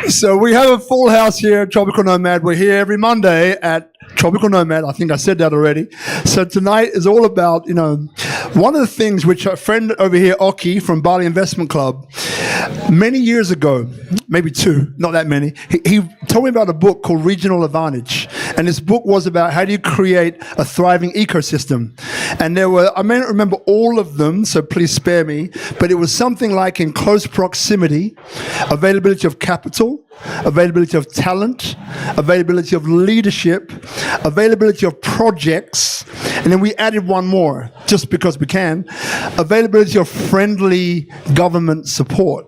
So we have a full house here at Tropical Nomad. We're here every Monday at Tropical Nomad. I think I said that already. So tonight is all about, one of the things which a friend over here, Oki from Bali Investment Club, many years ago, maybe two, not that many, he told me about a book called Regional Advantage. And this book was about how do you create a thriving ecosystem. And there were, I may not remember all of them, so please spare me, but it was something like in close proximity, availability of capital, availability of talent, availability of leadership, availability of projects, and then we added one more, just because we can, availability of friendly government support.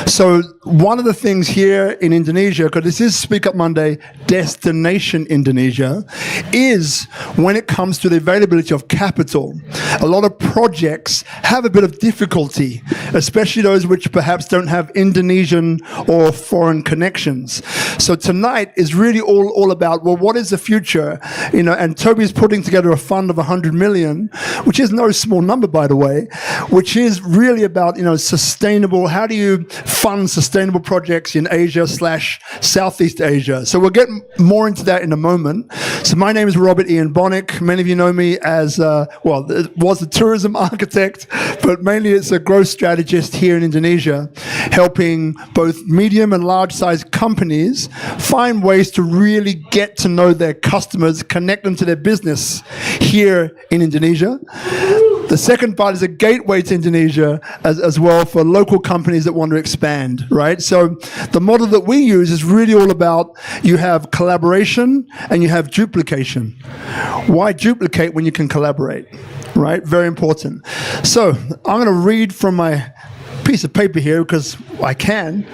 So one of the things here in Indonesia, because this is SpeakuP Monday, Destination Indonesia, is when it comes to the availability of capital, a lot of projects have a bit of difficulty, especially those which perhaps don't have Indonesian or foreign connections. So tonight is really all about, well, what is the future? And Tobi's putting together a fund of 100 million, which is no small number, by the way, which is really about, sustainable, how do you fund sustainable projects in Asia/Southeast Asia. So we'll get more into that in a moment. So my name is Robert Ian Bonnick. Many of you know me as, was a tourism architect, but mainly it's a growth strategist here in Indonesia, helping both medium and large-sized companies find ways to really get to know their customers, connect them to their business here in Indonesia. The second part is a gateway to Indonesia as well for local companies that want to expand, right? So the model that we use is really all about you have collaboration and you have duplication. Why duplicate when you can collaborate, right? Very important. So I'm going to read from my piece of paper here because I can.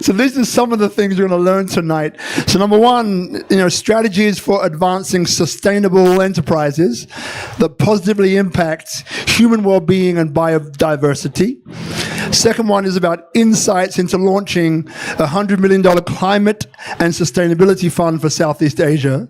So these are some of the things you're going to learn tonight. So number one, strategies for advancing sustainable enterprises that positively impact human well-being and biodiversity. Second one is about insights into launching a $100 million climate and sustainability fund for Southeast Asia.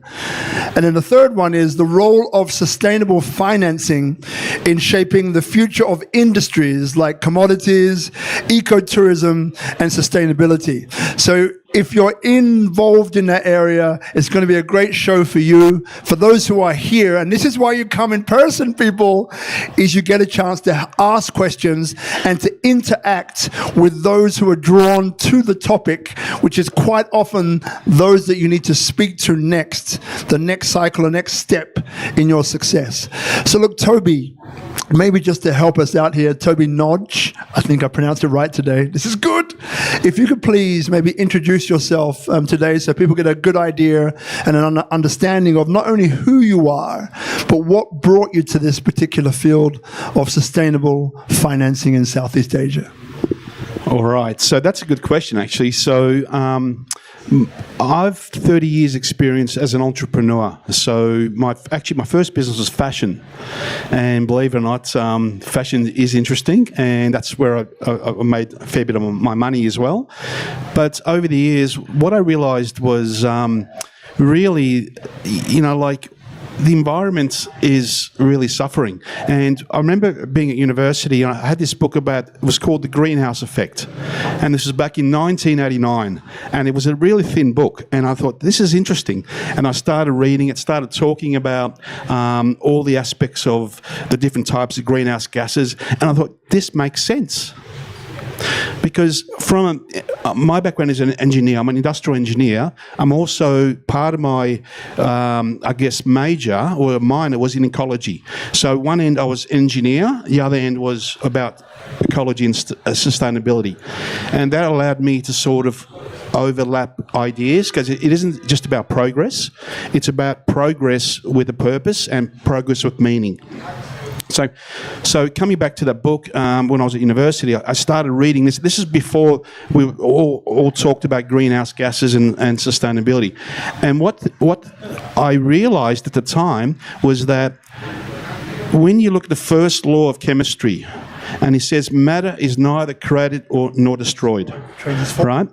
And then the third one is the role of sustainable financing in shaping the future of industries like commodities, ecotourism, and sustainability. So if you're involved in that area, it's going to be a great show for you. For those who are here, and this is why you come in person, people, is you get a chance to ask questions and to interact with those who are drawn to the topic, which is quite often those that you need to speak to next, the next cycle, the next step in your success. So look, Tobi, maybe just to help us out here, Tobi Nagy, I think I pronounced it right today. This is good. If you could please maybe introduce yourself today so people get a good idea and an understanding of not only who you are, but what brought you to this particular field of sustainable financing in Southeast Asia. All right. So that's a good question, actually. So I've 30 years experience as an entrepreneur. So my first business was fashion. And believe it or not, fashion is interesting. And that's where I made a fair bit of my money as well. But over the years, what I realized was really, the environment is really suffering. And I remember being at university, and I had this book it was called The Greenhouse Effect. And this was back in 1989. And it was a really thin book. And I thought, this is interesting. And I started reading it, started talking about all the aspects of the different types of greenhouse gases. And I thought, this makes sense. Because from my background as an engineer, I'm an industrial engineer. I'm also part of my, major or minor was in ecology. So one end I was engineer, the other end was about ecology and sustainability. And that allowed me to sort of overlap ideas, because it isn't just about progress. It's about progress with a purpose and progress with meaning. So coming back to that book, when I was at university, I started reading this. This is before we all talked about greenhouse gases and sustainability. And what I realized at the time was that when you look at the first law of chemistry, and it says matter is neither created nor destroyed, right?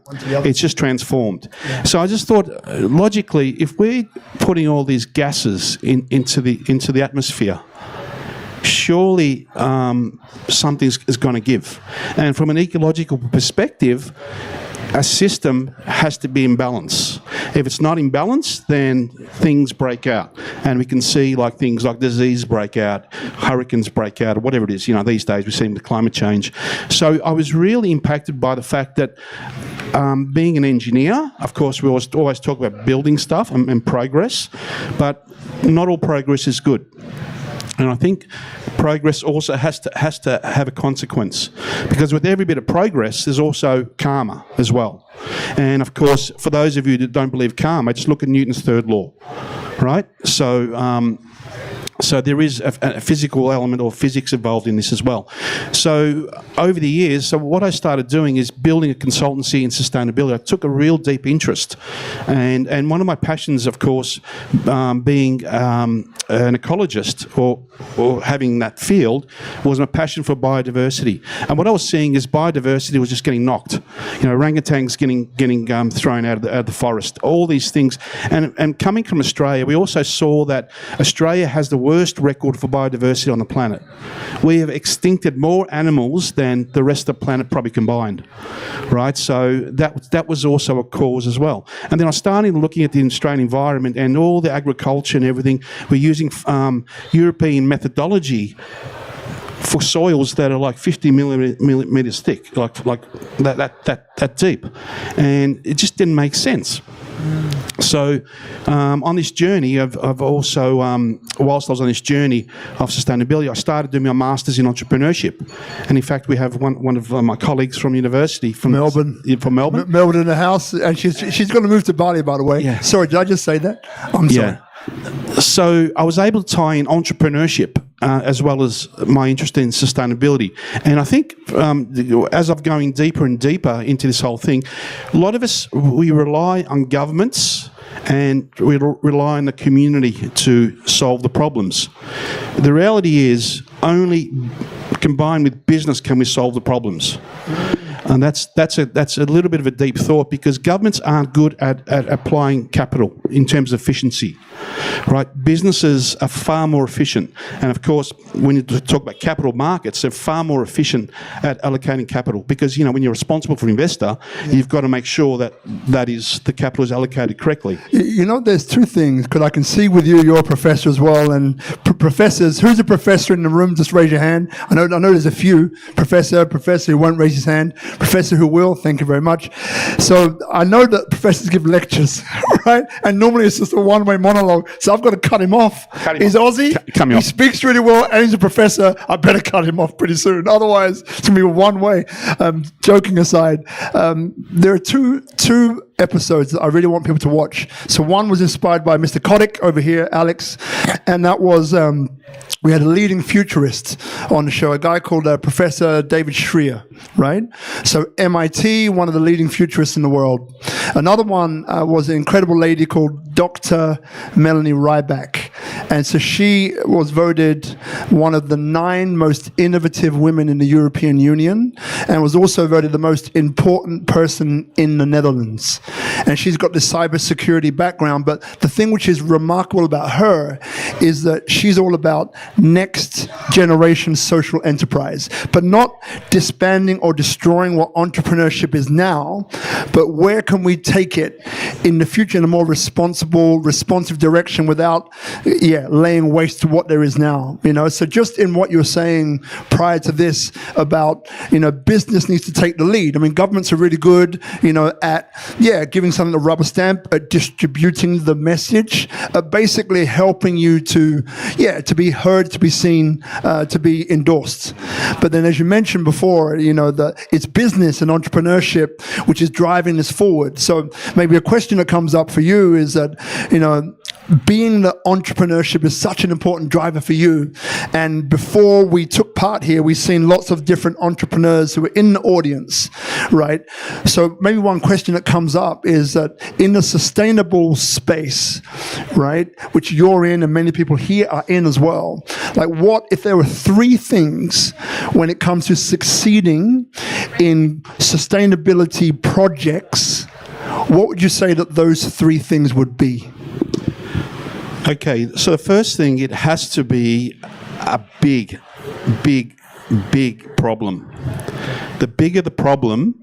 It's just transformed. Yeah. So I just thought, logically, if we're putting all these gases into the atmosphere, surely something is going to give. And from an ecological perspective, a system has to be in balance. If it's not in balance, then things break out. And we can see like things like disease break out, hurricanes break out, or whatever it is. You know, these days we're seeing the climate change. So I was really impacted by the fact that being an engineer, of course, we always talk about building stuff and progress, but not all progress is good. And I think progress also has to have a consequence, because with every bit of progress, there's also karma as well. And of course, for those of you that don't believe karma, just look at Newton's third law, right? So there is a physical element or physics involved in this as well. So over the years, what I started doing is building a consultancy in sustainability. I took a real deep interest. And one of my passions, of course, being an ecologist or having that field, was my passion for biodiversity. And what I was seeing is biodiversity was just getting knocked. You know, orangutans getting thrown out of the forest, all these things. And coming from Australia, we also saw that Australia has the worst record for biodiversity on the planet. We have extincted more animals than the rest of the planet probably combined, right? So that was also a cause as well. And then I started looking at the Australian environment and all the agriculture and everything. We're using European methodology for soils that are like 50 millimeters thick, like that deep, and it just didn't make sense. So on this journey of also, whilst I was on this journey of sustainability, I started doing my Masters in Entrepreneurship. And in fact, we have one of my colleagues from university from Melbourne. From Melbourne. Melbourne in the house, and she's going to move to Bali, by the way. Yeah. Sorry, did I just say that? I'm sorry. So I was able to tie in entrepreneurship as well as my interest in sustainability. And I think as I'm going deeper and deeper into this whole thing, a lot of us, we rely on governments and we rely on the community to solve the problems. The reality is only combined with business can we solve the problems. And that's a little bit of a deep thought, because governments aren't good at applying capital in terms of efficiency, right? Businesses are far more efficient. And of course, when you talk about capital markets, they're far more efficient at allocating capital, because, you know, when you're responsible for an investor, you've got to make sure that the capital is allocated correctly. You know, there's two things, because I can see with you, you're a professor as well, and professors, who's a professor in the room? Just raise your hand. I know there's a few. Professor who won't raise his hand. Professor who will, thank you very much. So I know that professors give lectures, right? And normally it's just a one-way monologue. So I've got to cut him off. He's Aussie. He speaks really well, and he's a professor. I better cut him off pretty soon. Otherwise, it's going to be one way. Joking aside, there are two episodes that I really want people to watch. So one was inspired by Mr. Kotick over here, Alex, and that was we had a leading futurist on the show, a guy called Professor David Schreier, right? So MIT, one of the leading futurists in the world. Another one was an incredible lady called Dr. Melanie Rybak. And so she was voted one of the 9 most innovative women in the European Union, and was also voted the most important person in the Netherlands. And she's got this cybersecurity background, but the thing which is remarkable about her is that she's all about next generation social enterprise, but not disbanding or destroying what entrepreneurship is now, but where can we take it in the future in a more responsive direction without laying waste to what there is now, you know? So just in what you're saying prior to this about, you know, business needs to take the lead. I mean, governments are really good, you know, at, giving something a rubber stamp, at distributing the message, basically helping you to be heard, to be seen, to be endorsed. But then, as you mentioned before, you know, it's business and entrepreneurship which is driving this forward. So maybe a question that comes up for you is that, you know, being that entrepreneurship is such an important driver for you, and before we took part here, we've seen lots of different entrepreneurs who were in the audience, right? So maybe one question that comes up is that in the sustainable space, right, which you're in and many people here are in as well, like what if there were 3 things when it comes to succeeding in sustainability projects, what would you say that those 3 things would be? Okay, so the first thing, it has to be a big problem. The bigger the problem,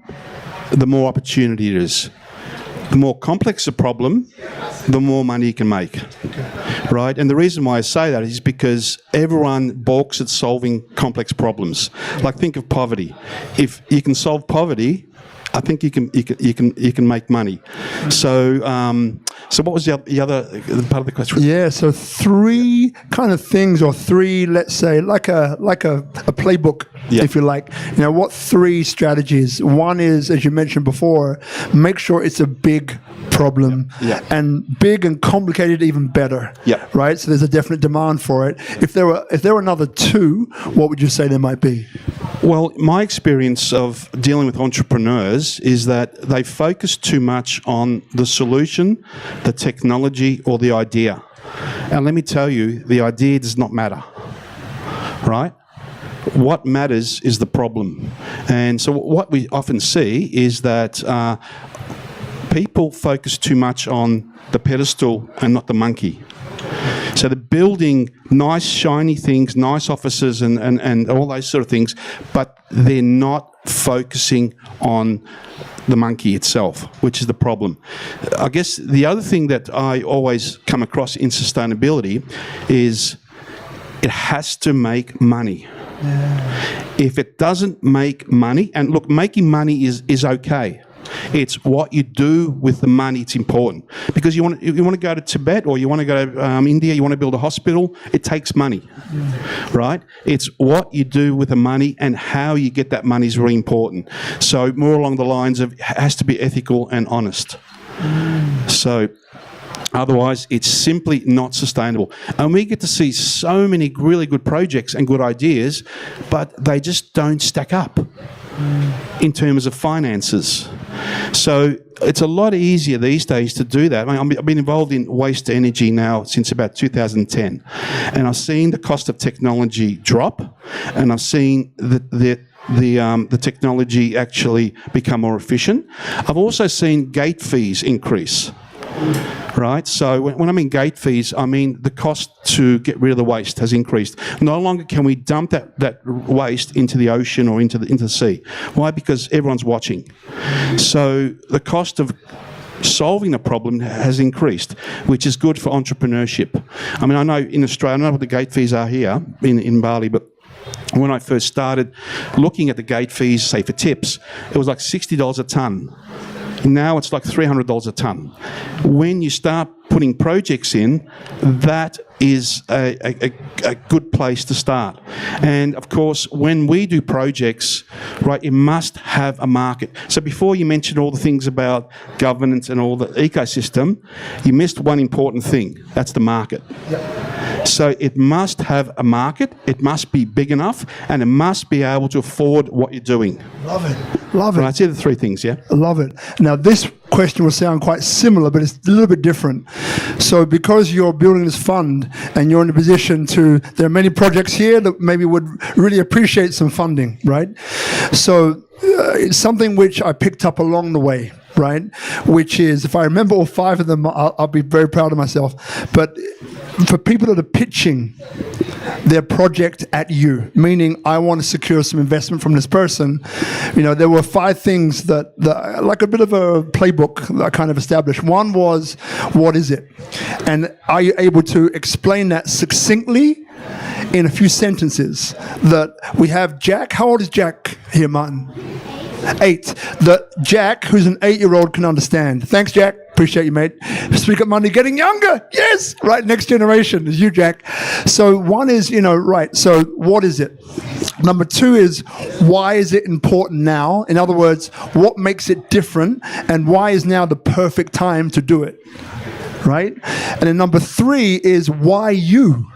the more opportunity it is. The more complex the problem, the more money you can make, right? And the reason why I say that is because everyone balks at solving complex problems. Like, think of poverty. If you can solve poverty, I think you can make money. So what was the other part of the question? Yeah, so three kind of things, or three, let's say, like a playbook, if you like. You know, what three strategies? One is, as you mentioned before, make sure it's a big problem, and big and complicated even better. Right. So there's a definite demand for it. If there were another two, what would you say there might be? Well, my experience of dealing with entrepreneurs is that they focus too much on the solution, the technology, or the idea. And let me tell you, the idea does not matter, right? What matters is the problem. And so what we often see is that people focus too much on the pedestal and not the monkey. So they're building nice, shiny things, nice offices and all those sort of things, but they're not focusing on the monkey itself, which is the problem. I guess the other thing that I always come across in sustainability is it has to make money. If it doesn't make money, and look, making money is okay. It's what you do with the money. It's important, because you want to go to Tibet, or you want to go to India. You want to build a hospital. It takes money, right? It's what you do with the money and how you get that money is really important. So more along the lines of, it has to be ethical and honest. So otherwise, it's simply not sustainable. And we get to see so many really good projects and good ideas, but they just don't stack up in terms of finances. So it's a lot easier these days to do that. I mean, I've been involved in waste to energy now since about 2010, and I've seen the cost of technology drop, and I've seen the technology actually become more efficient. I've also seen gate fees increase. Right, so when I mean gate fees, I mean the cost to get rid of the waste has increased. No longer can we dump that waste into the ocean or into the sea. Why? Because everyone's watching. So the cost of solving the problem has increased, which is good for entrepreneurship. I mean, I know in Australia, I don't know what the gate fees are here in Bali, but when I first started looking at the gate fees, say for tips, it was like $60 a tonne. Now it's like $300 a tonne. When you start putting projects in, that is a good place to start. And of course, when we do projects, right, it must have a market. So before you mentioned all the things about governance and all the ecosystem, you missed one important thing. That's the market. So it must have a market, it must be big enough, and it must be able to afford what you're doing. Love it. Love it. Right, so the three things, yeah? I love it. Now, this question will sound quite similar, but it's a little bit different. So because you're building this fund and you're in a position to, there are many projects here that maybe would really appreciate some funding, right? So it's something which I picked up along the way, right? Which is, if I remember all five of them, I'll be very proud of myself. But for people that are pitching their project at you, meaning I want to secure some investment from this person, you know, there were five things that like a bit of a playbook that I kind of established. One was, what is it? And are you able to explain that succinctly in a few sentences? That we have Jack. How old is Jack here, Martin? 8. That Jack, who's an 8-year-old, can understand. Thanks, Jack. Appreciate you, mate. SpeakuP Monday getting younger. Yes. Right. Next generation is you, Jack. So one is, you know, right. So what is it? Number 2 is, why is it important now? In other words, what makes it different, and why is now the perfect time to do it? Right. And then number 3 is, why you?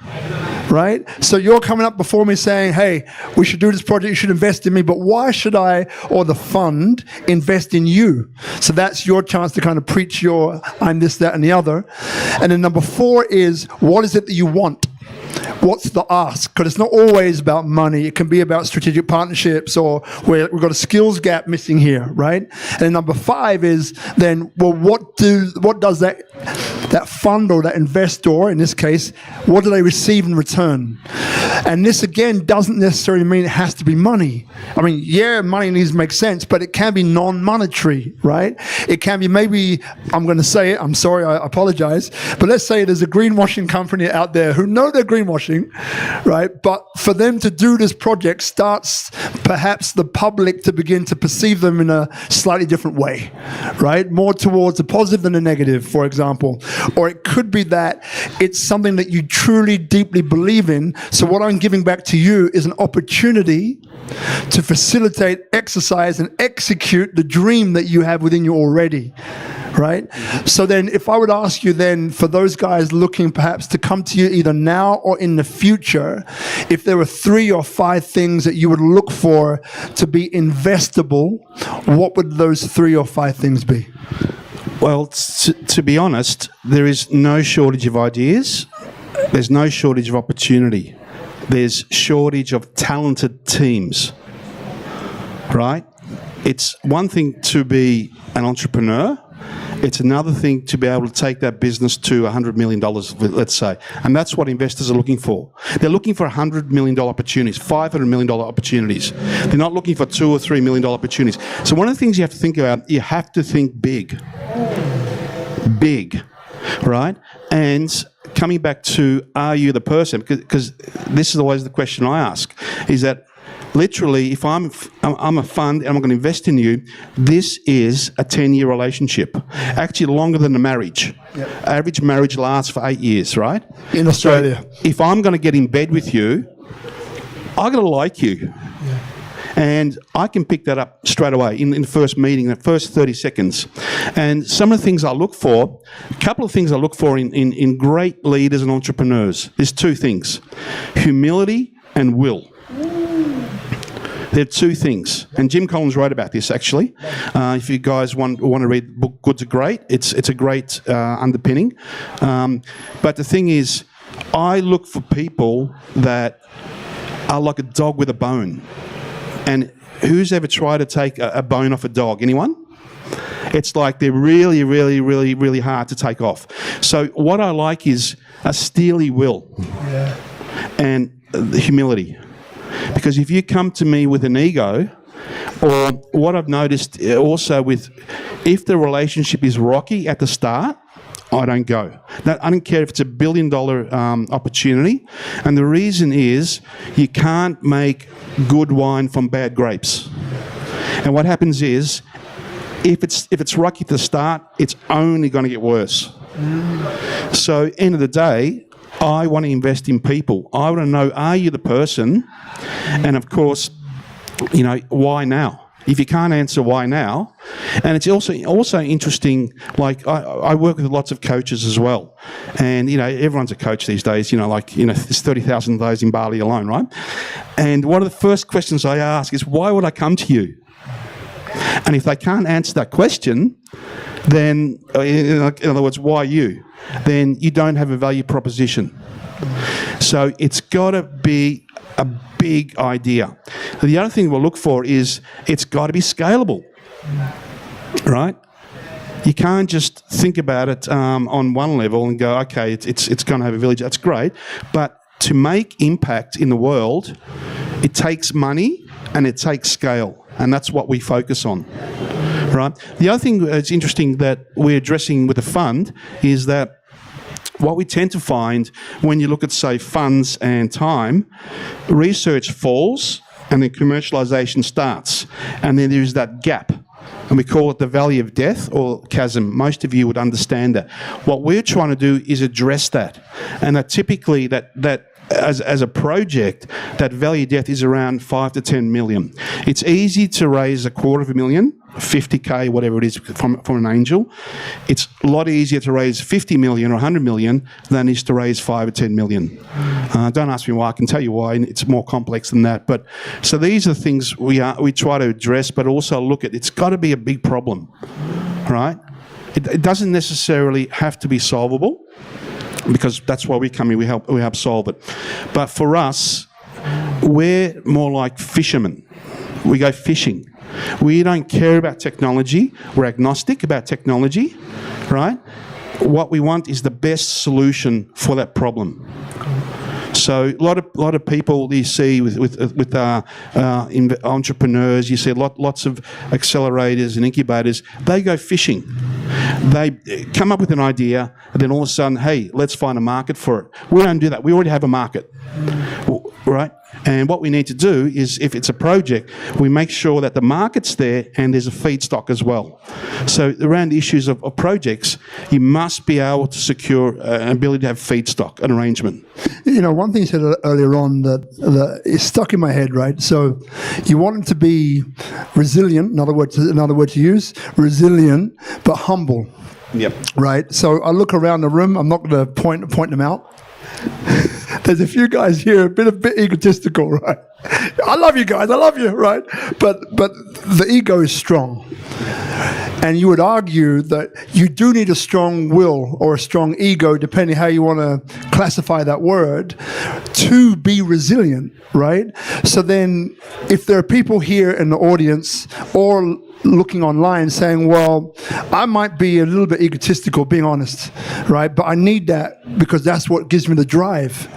Right? So you're coming up before me saying, hey, we should do this project, you should invest in me, but why should I, or the fund, invest in you? So that's your chance to kind of preach your, I'm this, that, and the other. And then number 4 is, what is it that you want? What's the ask? Because it's not always about money. It can be about strategic partnerships, or where we've got a skills gap missing here, right? And then number 5 is then, well, what does that that fund or that investor, in this case, what do they receive in return? And this, again, doesn't necessarily mean it has to be money. I mean, yeah, money needs to make sense, but it can be non-monetary, right? It can be, maybe, I'm going to say it, I'm sorry, I apologize, but let's say there's a greenwashing company out there who know they're greenwashing, right? But for them to do this project starts perhaps the public to begin to perceive them in a slightly different way, right? More towards a positive than a negative, for example. Or it could be that it's something that you truly, deeply believe in. So what I'm giving back to you is an opportunity to facilitate, exercise, and execute the dream that you have within you already, right? So then if I would ask you then, for those guys looking perhaps to come to you either now or in the future, if there were 3 or 5 things that you would look for to be investable, what would those 3 or 5 things be? Well, to be honest, there is no shortage of ideas. There's no shortage of opportunity. There's shortage of talented teams, right? It's one thing to be an entrepreneur. It's another thing to be able to take that business to $100 million, let's say. And that's what investors are looking for. They're looking for $100 million opportunities, $500 million opportunities. They're not looking for $2 or $3 million opportunities. So one of the things you have to think about, you have to think big. Big, right? And coming back to, are you the person? Because this is always the question I ask, is that literally, if I'm a fund and I'm going to invest in you, this is a 10-year relationship. Actually, longer than a marriage. Yep. Average marriage lasts for 8 years, right? In Australia. So if I'm going to get in bed with you, I've got to like you. Yeah. And I can pick that up straight away in the first meeting, the first 30 seconds. And some of the things I look for, a couple of things I look for in great leaders and entrepreneurs, there's 2 things: humility and will. There are 2 things, and Jim Collins wrote about this actually. If you guys want to read the book Good to Great, it's a great underpinning. But the thing is, I look for people that are like a dog with a bone. And who's ever tried to take a bone off a dog? Anyone? It's like they're really, really, really, really hard to take off. So what I like is a steely will and the humility. Because if you come to me with an ego, or what I've noticed also with, if the relationship is rocky at the start, I don't go. I don't care if it's $1 billion opportunity. And the reason is you can't make good wine from bad grapes. And what happens is, if it's rocky at the start, it's only going to get worse. So end of the day, I want to invest in people. I want to know, are you the person? And of course, you know, why now? If you can't answer why now, and it's also interesting, like I work with lots of coaches as well, and you know, everyone's a coach these days, you know, like, you know, there's 30,000 of those in Bali alone, right? And one of the first questions I ask is, why would I come to you? And if they can't answer that question, then, in other words, why you? Then you don't have a value proposition. So it's got to be a big idea. The other thing we'll look for is it's got to be scalable, right? You can't just think about it on one level and go, okay, it's going to have a village. That's great, but to make impact in the world, it takes money and it takes scale, and that's what we focus on, right? The other thing that's interesting that we're addressing with the fund is that what we tend to find when you look at, say, funds and time, research falls and then commercialisation starts. And then there's that gap. And we call it the valley of death or chasm. Most of you would understand that. What we're trying to do is address that. And that typically that as a project, that valley of death is around 5 to 10 million. It's easy to raise $250,000, 50K, whatever it is, from an angel. It's a lot easier to raise 50 million or 100 million than it is to raise 5 or 10 million. Don't ask me why. I can tell you why. It's more complex than that. But so these are things we try to address, but also look at. It's got to be a big problem, right? It doesn't necessarily have to be solvable, because that's why we come in. We help solve it. But for us, we're more like fishermen. We go fishing. We don't care about technology. We're agnostic about technology, right? what we want is the best solution for that problem. So a lot of people you see with entrepreneurs, you see lots of accelerators and incubators. They go fishing. They come up with an idea, and then all of a sudden, hey, let's find a market for it. We don't do that. We already have a market, right? And what we need to do is, if it's a project, we make sure that the market's there and there's a feedstock as well. So around the issues of projects, you must be able to secure an ability to have feedstock, an arrangement. You know, one thing you said earlier on that is stuck in my head, right? So you want them to be resilient, another word to use, resilient, but humble. Yep. Right? So I look around the room, I'm not going to point them out. There's a few guys here a bit egotistical, right? I love you guys, I love you, right? But the ego is strong. And you would argue that you do need a strong will or a strong ego, depending how you want to classify that word, to be resilient, right? So then if there are people here in the audience or looking online saying, well, I might be a little bit egotistical, being honest, right? But I need that because that's what gives me the drive.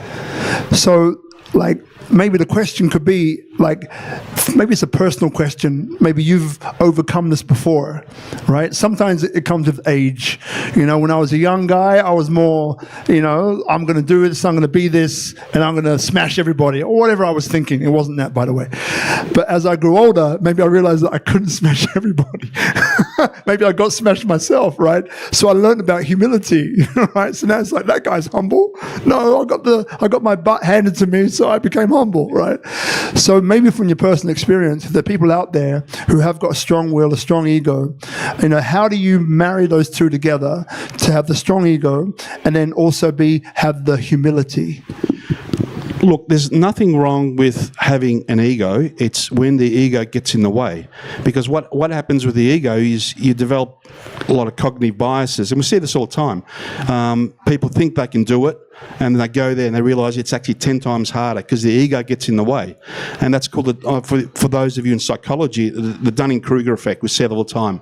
So, like, maybe the question could be, like, maybe it's a personal question. Maybe you've overcome this before, right? Sometimes it comes with age. You know, when I was a young guy, I was more, you know, I'm going to do this, I'm going to be this, and I'm going to smash everybody, or whatever I was thinking. It wasn't that, by the way. But as I grew older, maybe I realized that I couldn't smash everybody. Maybe I got smashed myself, right? So I learned about humility, right? So now it's like, that guy's humble. No, I got my butt handed to me, so I became humble, right? So maybe from your personal experience, there are people out there who have got a strong will, a strong ego. You know, how do you marry those two together to have the strong ego and then also have the humility? Look, there's nothing wrong with having an ego. It's when the ego gets in the way. Because what happens with the ego is you develop a lot of cognitive biases. And we see this all the time. People think they can do it, and they go there and they realise it's actually 10 times harder because the ego gets in the way. And that's called, for those of you in psychology, the Dunning-Krueger effect. We see it all the time.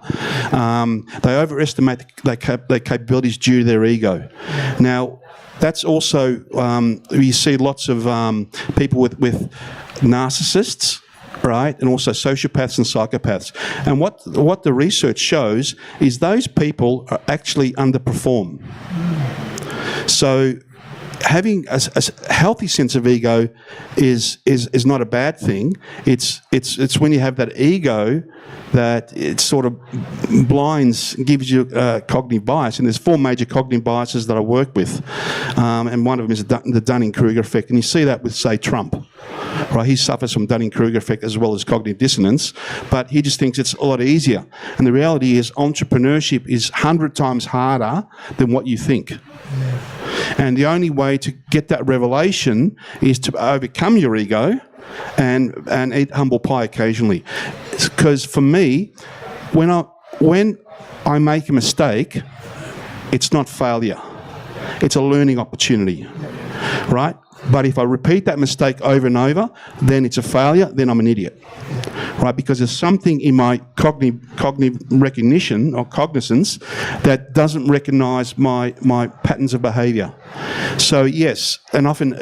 They overestimate their capabilities due to their ego. Now, that's also, you see lots of people with narcissists, right, and also sociopaths and psychopaths. And what the research shows is those people are actually underperform. So having a healthy sense of ego is not a bad thing. It's when you have that ego that it sort of blinds, gives you cognitive bias. And there's 4 major cognitive biases that I work with. And one of them is the Dunning-Krueger effect. And you see that with, say, Trump. Right? He suffers from Dunning-Krueger effect as well as cognitive dissonance, but he just thinks it's a lot easier. And the reality is entrepreneurship is 100 times harder than what you think. And the only way to get that revelation is to overcome your ego and eat humble pie occasionally. Because for me, when I make a mistake, it's not failure. It's a learning opportunity, right? But if I repeat that mistake over and over, then it's a failure, then I'm an idiot, right? Because there's something in my cognitive recognition or cognizance that doesn't recognise my patterns of behaviour. So yes, and often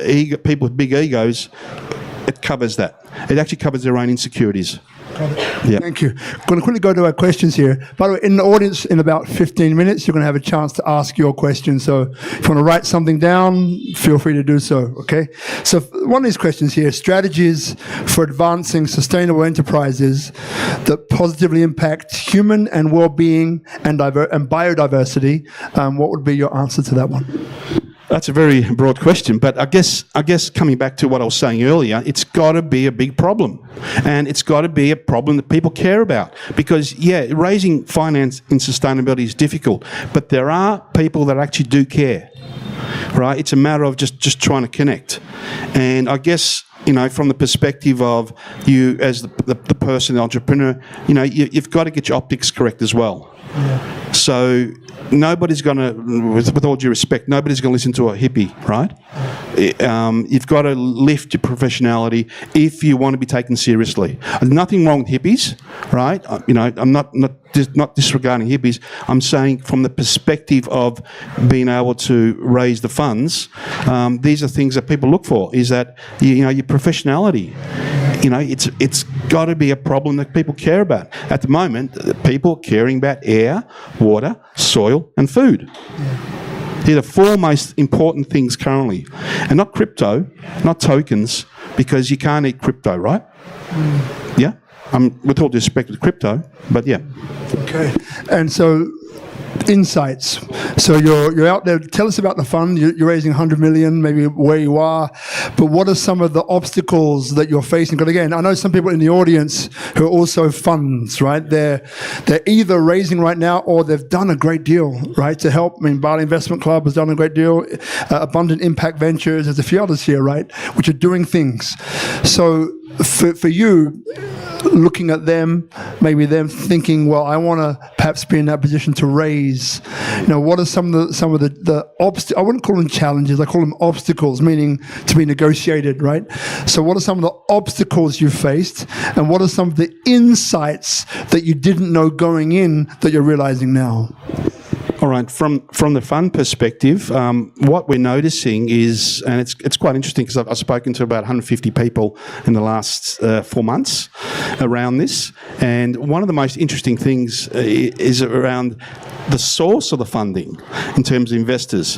people with big egos, it covers that. It actually covers their own insecurities. Yeah. Thank you. I'm going to quickly go to our questions here. By the way, in the audience, in about 15 minutes, you're going to have a chance to ask your question. So if you want to write something down, feel free to do so, okay? So one of these questions here, strategies for advancing sustainable enterprises that positively impact human and well-being and biodiversity. What would be your answer to that one? That's a very broad question, but I guess coming back to what I was saying earlier, it's got to be a big problem, and it's got to be a problem that people care about. Because raising finance in sustainability is difficult, but there are people that actually do care, right? It's a matter of just trying to connect, and I guess, you know, from the perspective of you as the person, the entrepreneur, you know, you've got to get your optics correct as well. So nobody's going to, with all due respect, nobody's going to listen to a hippie, right? You've got to lift your professionality if you want to be taken seriously. There's nothing wrong with hippies, right? I'm not disregarding hippies. I'm saying from the perspective of being able to raise the funds, these are things that people look for, is that, your professionality. It's got to be a problem that people care about. At the moment, people are caring about air, water, soil, and food. These are the four most important things currently. And not crypto, not tokens, because you can't eat crypto, right? Yeah? With all due respect to crypto, but yeah. Okay. And so, insights. So you're out there. Tell us about the fund. You're raising 100 million, maybe where you are. But what are some of the obstacles that you're facing? Because again, I know some people in the audience who are also funds, right? They're either raising right now or they've done a great deal, right, to help. I mean, Bali Investment Club has done a great deal. Abundant Impact Ventures. There's a few others here, right, which are doing things. So for you, looking at them, maybe them thinking, well, I want to perhaps be in that position to raise. What are some of the obstacles? I wouldn't call them challenges. I call them obstacles, meaning to be negotiated, right? So what are some of the obstacles you faced, and what are some of the insights that you didn't know going in that you're realizing now? All right, from the fund perspective, what we're noticing is, and it's quite interesting because I've spoken to about 150 people in the last 4 months around this, and one of the most interesting things is around the source of the funding in terms of investors.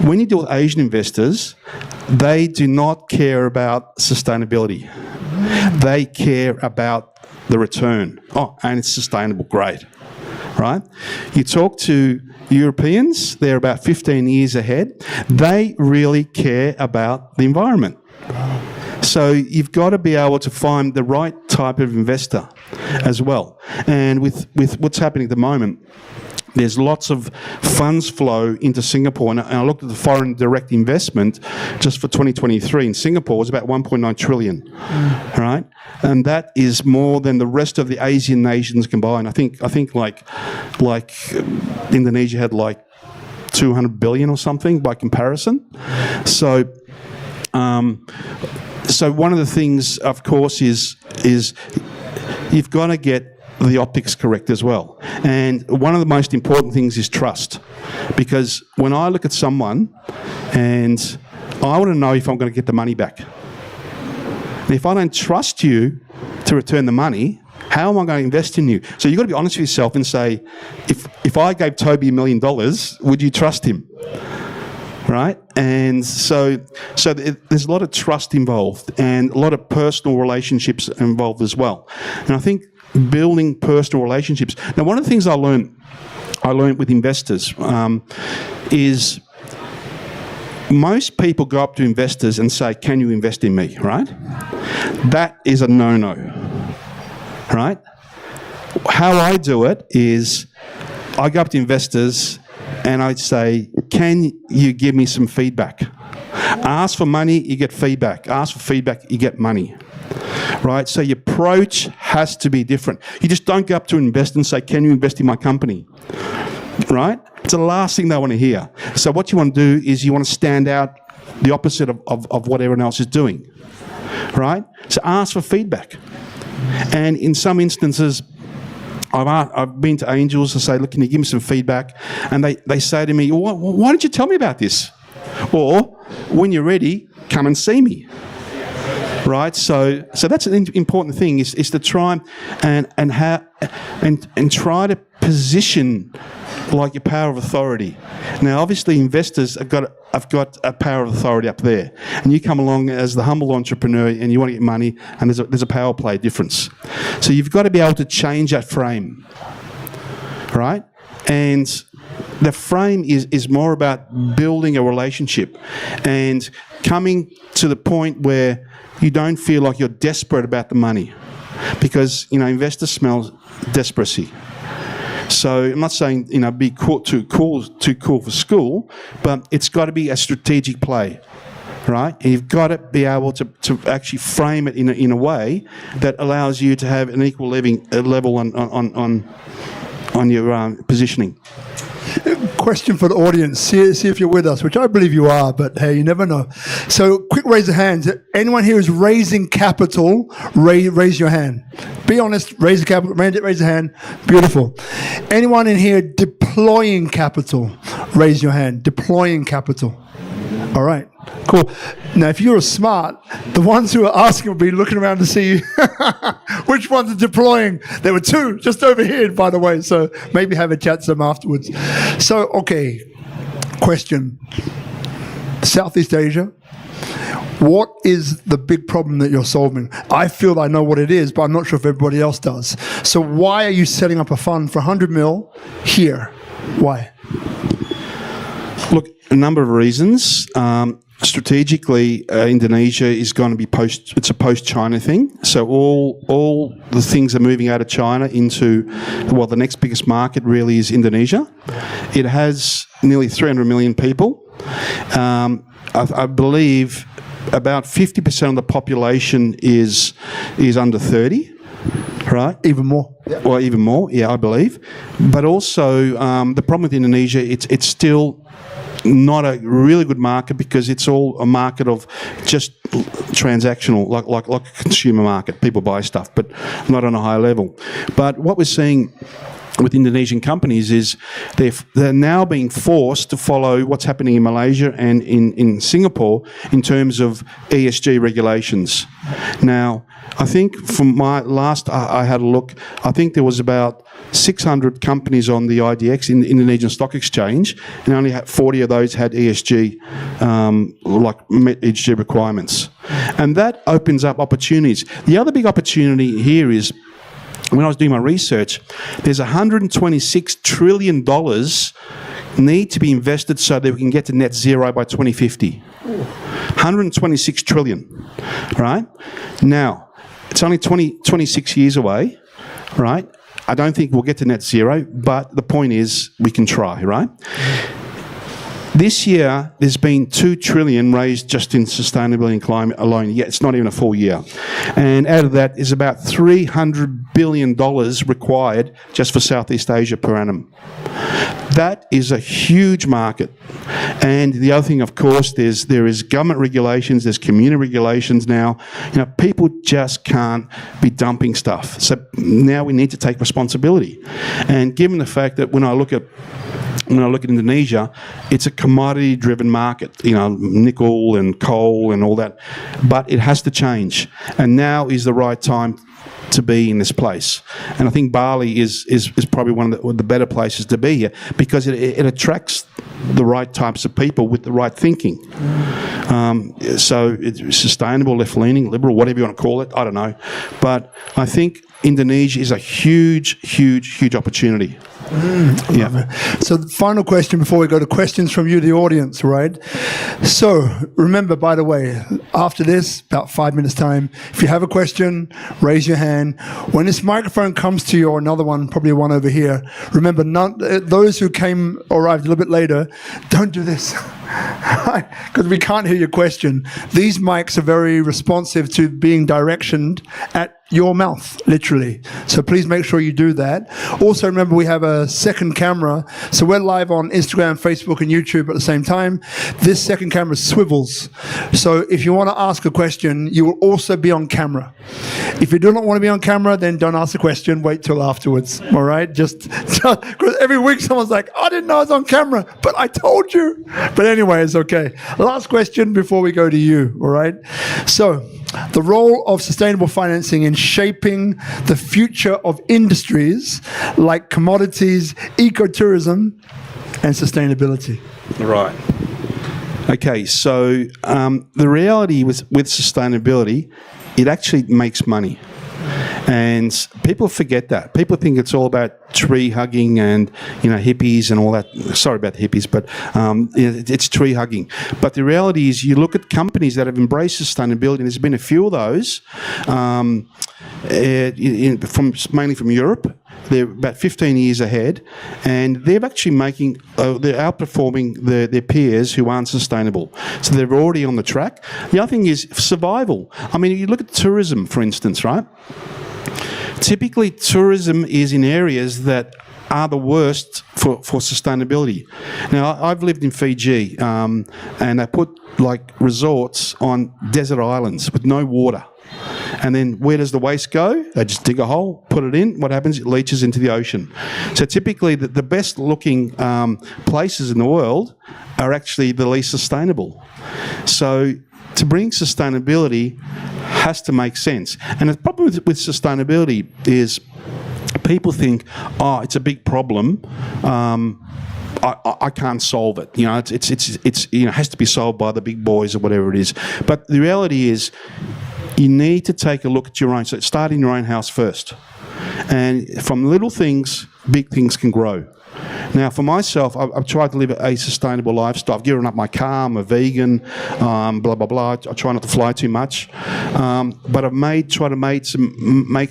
When you deal with Asian investors, they do not care about sustainability. They care about the return. Oh, and it's sustainable, great. Right? You talk to Europeans, they're about 15 years ahead. They really care about the environment. So you've got to be able to find the right type of investor as well. And with what's happening at the moment, there's lots of funds flow into Singapore, and I looked at the foreign direct investment just for 2023 in Singapore was about 1.9 trillion, right? And that is more than the rest of the Asian nations combined. I think like Indonesia had like 200 billion or something by comparison. So one of the things, of course, is you've got to get the optics correct as well. And one of the most important things is trust. Because when I look at someone and I want to know if I'm going to get the money back. And if I don't trust you to return the money, how am I going to invest in you? So you've got to be honest with yourself and say, if I gave Tobi $1 million, would you trust him? Right? And so there's a lot of trust involved and a lot of personal relationships involved as well. And I think building personal relationships. Now, one of the things I learned with investors is most people go up to investors and say, "Can you invest in me?" Right? That is a no-no. Right? How I do it is I go up to investors and I'd say, "Can you give me some feedback?" Ask for money, you get feedback. Ask for feedback, you get money. Right? So your approach has to be different. You just don't go up to an investor and say, "Can you invest in my company?" Right? It's the last thing they want to hear. So what you want to do is you want to stand out the opposite of what everyone else is doing. Right? So ask for feedback. And in some instances, I've been to angels and say, "Look, can you give me some feedback?" And they say to me, "Why didn't you tell me about this?" Or, "When you're ready, come and see me." Right, so that's an important thing is to try and try to position like your power of authority. Now, obviously, investors have got a power of authority up there, and you come along as the humble entrepreneur and you want to get money, and there's a power play difference. So you've got to be able to change that frame, right? And the frame is more about building a relationship and coming to the point where you don't feel like you're desperate about the money, because investors smell desperacy. So I'm not saying be too cool for school, but it's got to be a strategic play, right? And you've got to be able to actually frame it in a way that allows you to have an equal level positioning. Question for the audience. See if you're with us, which I believe you are, but hey, you never know. So quick raise of hands. Anyone here is raising capital, raise your hand. Be honest, raise the capital, raise your hand. Beautiful. Anyone in here deploying capital, raise your hand. Deploying capital. All right, cool. Now, if you're smart, the ones who are asking will be looking around to see which ones are deploying. There were two just over here, by the way, so maybe have a chat to them afterwards. So, okay, question. Southeast Asia, what is the big problem that you're solving? I feel I know what it is, but I'm not sure if everybody else does. So why are you setting up a fund for 100 mil here? Why? Look, a number of reasons. Strategically, Indonesia is going to be it's a post-China thing. So all the things are moving out of China into, well, the next biggest market really is Indonesia. It has nearly 300 million people. I believe about 50% of the population is under 30. Right? Even more. Yeah. Well, even more, yeah, I believe. But also, the problem with Indonesia, it's still not a really good market because it's all a market of just transactional, like a consumer market. People buy stuff, but not on a high level. But what we're seeing with Indonesian companies is they're now being forced to follow what's happening in Malaysia and in Singapore in terms of ESG regulations. Now, I think from my last, I had a look, I think there was about 600 companies on the IDX, in the Indonesian Stock Exchange, and only 40 of those had ESG, met ESG requirements. And that opens up opportunities. The other big opportunity here is, when I was doing my research, there's $126 trillion need to be invested so that we can get to net zero by 2050. 126 trillion, right? Now, it's only 26 years away, right? I don't think we'll get to net zero, but the point is we can try, right? This year, there's been $2 trillion raised just in sustainability and climate alone. Yet it's not even a full year. And out of that is about $300 billion required just for Southeast Asia per annum. That is a huge market. And the other thing, of course, there is government regulations, there's community regulations now. You know, people just can't be dumping stuff. So now we need to take responsibility. And given the fact that when I look at Indonesia, it's a commodity-driven market, you know, nickel and coal and all that. But it has to change. And now is the right time to be in this place. And I think Bali is probably one of the better places to be here because it attracts the right types of people with the right thinking. So it's sustainable, left-leaning, liberal, whatever you want to call it, I don't know. But I think Indonesia is a huge, huge, huge opportunity. Yeah. So the final question before we go to questions from you, the audience, right? So remember, by the way, after this, about 5 minutes time, if you have a question, raise your hand. When this microphone comes to you, or another one, probably one over here, remember, those who arrived a little bit later, don't do this. Because we can't hear your question. These mics are very responsive to being directioned at your mouth, literally. So please make sure you do that. Also, remember, we have a second camera. So we're live on Instagram, Facebook, and YouTube at the same time. This second camera swivels. So if you want to ask a question, you will also be on camera. If you do not want to be on camera, then don't ask the question. Wait till afterwards. All right? Just because every week someone's like, I didn't know I was on camera, but I told you. But anyway, it's okay. Last question before we go to you. All right? So the role of sustainable financing in shaping the future of industries like commodities, ecotourism, and sustainability. Right. Okay, so the reality with sustainability, it actually makes money. And people forget that. People think it's all about tree hugging and, you know, hippies and all that. Sorry about the hippies, but it's tree hugging. But the reality is, you look at companies that have embraced sustainability, and there's been a few of those, mainly from Europe. They're about 15 years ahead, and they're actually they're outperforming their peers who aren't sustainable. So they're already on the track. The other thing is survival. I mean, you look at tourism, for instance, right? Typically, tourism is in areas that are the worst for sustainability. Now, I've lived in Fiji, and they put like resorts on desert islands with no water. And then where does the waste go? They just dig a hole, put it in. What happens? It leaches into the ocean. So typically the best looking places in the world are actually the least sustainable. So to bring sustainability has to make sense. And the problem with sustainability is people think, oh, it's a big problem. I can't solve it. You know, it's you know, has to be solved by the big boys or whatever it is. But the reality is, you need to take a look at your own. So start in your own house first. And from little things, big things can grow. Now, for myself, I've tried to live a sustainable lifestyle. I've given up my car. I'm a vegan, blah, blah, blah. I try not to fly too much. But I've tried to make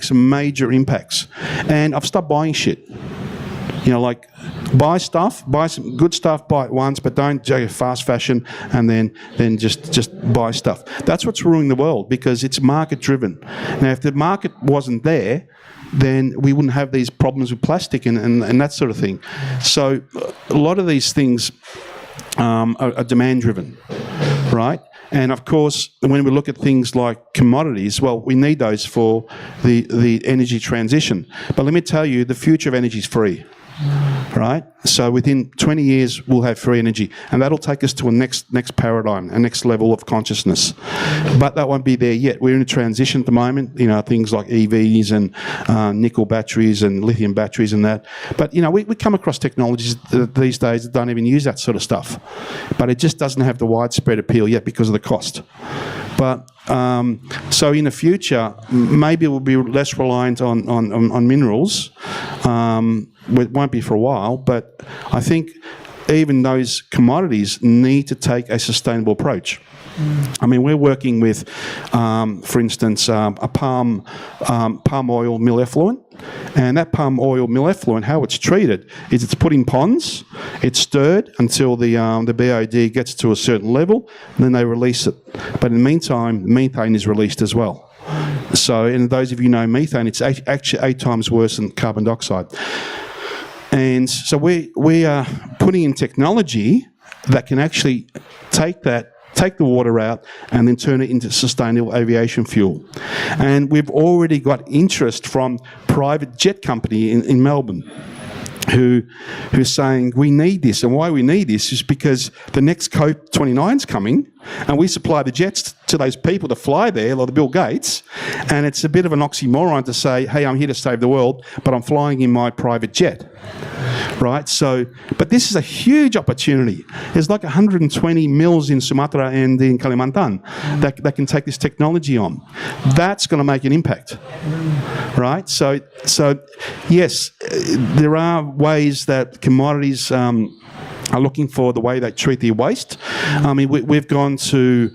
some major impacts. And I've stopped buying shit. You know, like, buy some good stuff, buy it once, but don't go fast fashion and then just buy stuff. That's what's ruining the world, because it's market driven. Now, if the market wasn't there, then we wouldn't have these problems with plastic and that sort of thing. So a lot of these things are demand driven, right? And of course, when we look at things like commodities, well, we need those for the energy transition. But let me tell you, the future of energy is free. Right? So within 20 years, we'll have free energy. And that'll take us to a next paradigm, a next level of consciousness. But that won't be there yet. We're in a transition at the moment, you know, things like EVs and nickel batteries and lithium batteries and that. But, you know, we come across technologies these days that don't even use that sort of stuff. But it just doesn't have the widespread appeal yet because of the cost. But so in the future, maybe we'll be less reliant on minerals. It won't be for a while, but I think even those commodities need to take a sustainable approach. I mean, we're working with, for instance, a palm oil mill effluent, and that palm oil mill effluent, how it's treated is it's put in ponds, it's stirred until the BOD gets to a certain level, and then they release it. But in the meantime, methane is released as well. So, and those of you know methane, it's actually 8 times worse than carbon dioxide. And so we are putting in technology that can actually take the water out and then turn it into sustainable aviation fuel. And we've already got interest from private jet company in Melbourne who's saying we need this. And why we need this is because the next COP29 is coming and we supply the jets to those people to fly there, like the Bill Gates, and it's a bit of an oxymoron to say, hey, I'm here to save the world, but I'm flying in my private jet. Right? So, but this is a huge opportunity. There's like 120 mills in Sumatra and in Kalimantan that can take this technology on. That's going to make an impact. Right? So yes, there are ways that commodities are looking for the way they treat their waste. I mean, we've gone to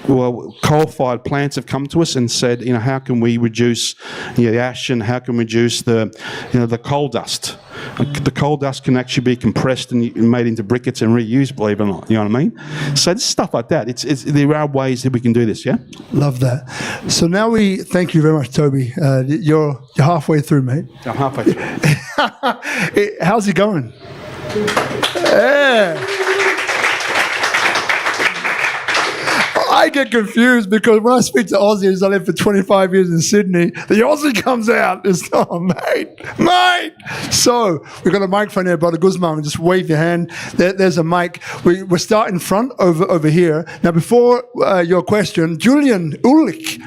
coal-fired plants have come to us and said, you know, how can we reduce the ash and how can we reduce the coal dust? The coal dust can actually be compressed and made into briquettes and reused, believe it or not. You know what I mean? So it's stuff like that. There are ways that we can do this, yeah? Love that. So now we thank you very much, Tobi. You're halfway through, mate. I'm halfway through. How's it going? Yeah. I get confused because when I speak to Aussies, I lived for 25 years in Sydney, the Aussie comes out. It's, oh, mate. So we've got a microphone here, Brother Guzman. Just wave your hand. There's a mic. We're starting front over here. Now, before your question, Julian Ulrich.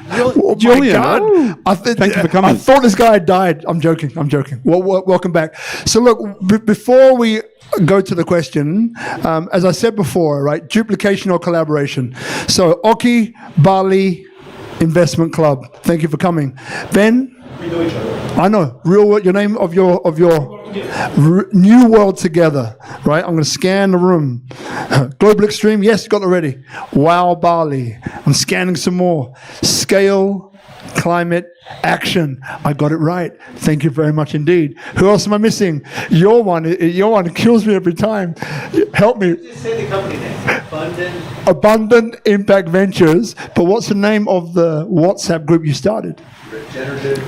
Julian, my God. thank you for coming. I thought this guy had died. I'm joking. Well, welcome back. So look, before we go to the question, as I said before, right, duplication or collaboration. So Oki Bali Investment Club, thank you for coming. Ben, we know each other. I know, real world, your name of your new world together, right? I'm going to scan the room. Global Extreme, yes, got it already. Wow, Bali. I'm scanning some more. Scale, climate, action. I got it right. Thank you very much indeed. Who else am I missing? Your one kills me every time. Help me. Just say the company name. Abundant Impact Ventures. But what's the name of the WhatsApp group you started? Regenerative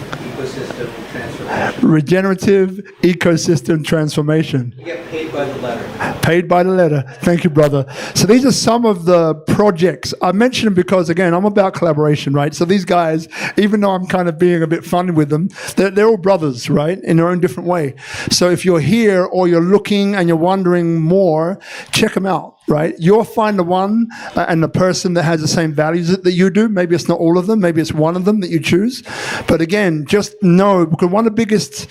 Ecosystem Transformation. You get paid by the letter. Paid by the letter. Thank you, brother. So these are some of the projects. I mention them because, again, I'm about collaboration, right? So these guys, even though I'm kind of being a bit funny with them, they're all brothers, right? In their own different way. So if you're here or you're looking and you're wondering more, check them out. Right, you'll find the one and the person that has the same values that you do. Maybe it's not all of them. Maybe it's one of them that you choose. But again, just know, because one of the biggest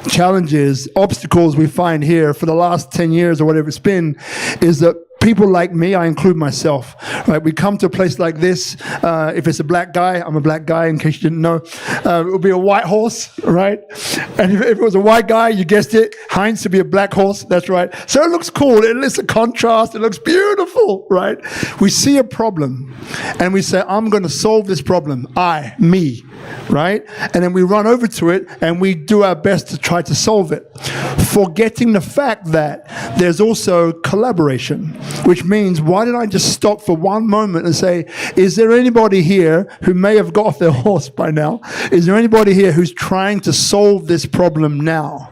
challenges, obstacles we find here for the last 10 years or whatever it's been, is that people like me, I include myself, right? We come to a place like this. If it's a black guy, I'm a black guy, in case you didn't know. It would be a white horse, right? And if it was a white guy, you guessed it, Heinz to be a black horse. That's right. So it looks cool. It's a contrast. It looks beautiful, right? We see a problem and we say, I'm going to solve this problem. Me, right? And then we run over to it and we do our best to try to solve it, forgetting the fact that there's also collaboration, which means, why did I just stop for one moment and say, is there anybody here who may have got off their horse by now? Is there anybody here who's trying to solve this problem now?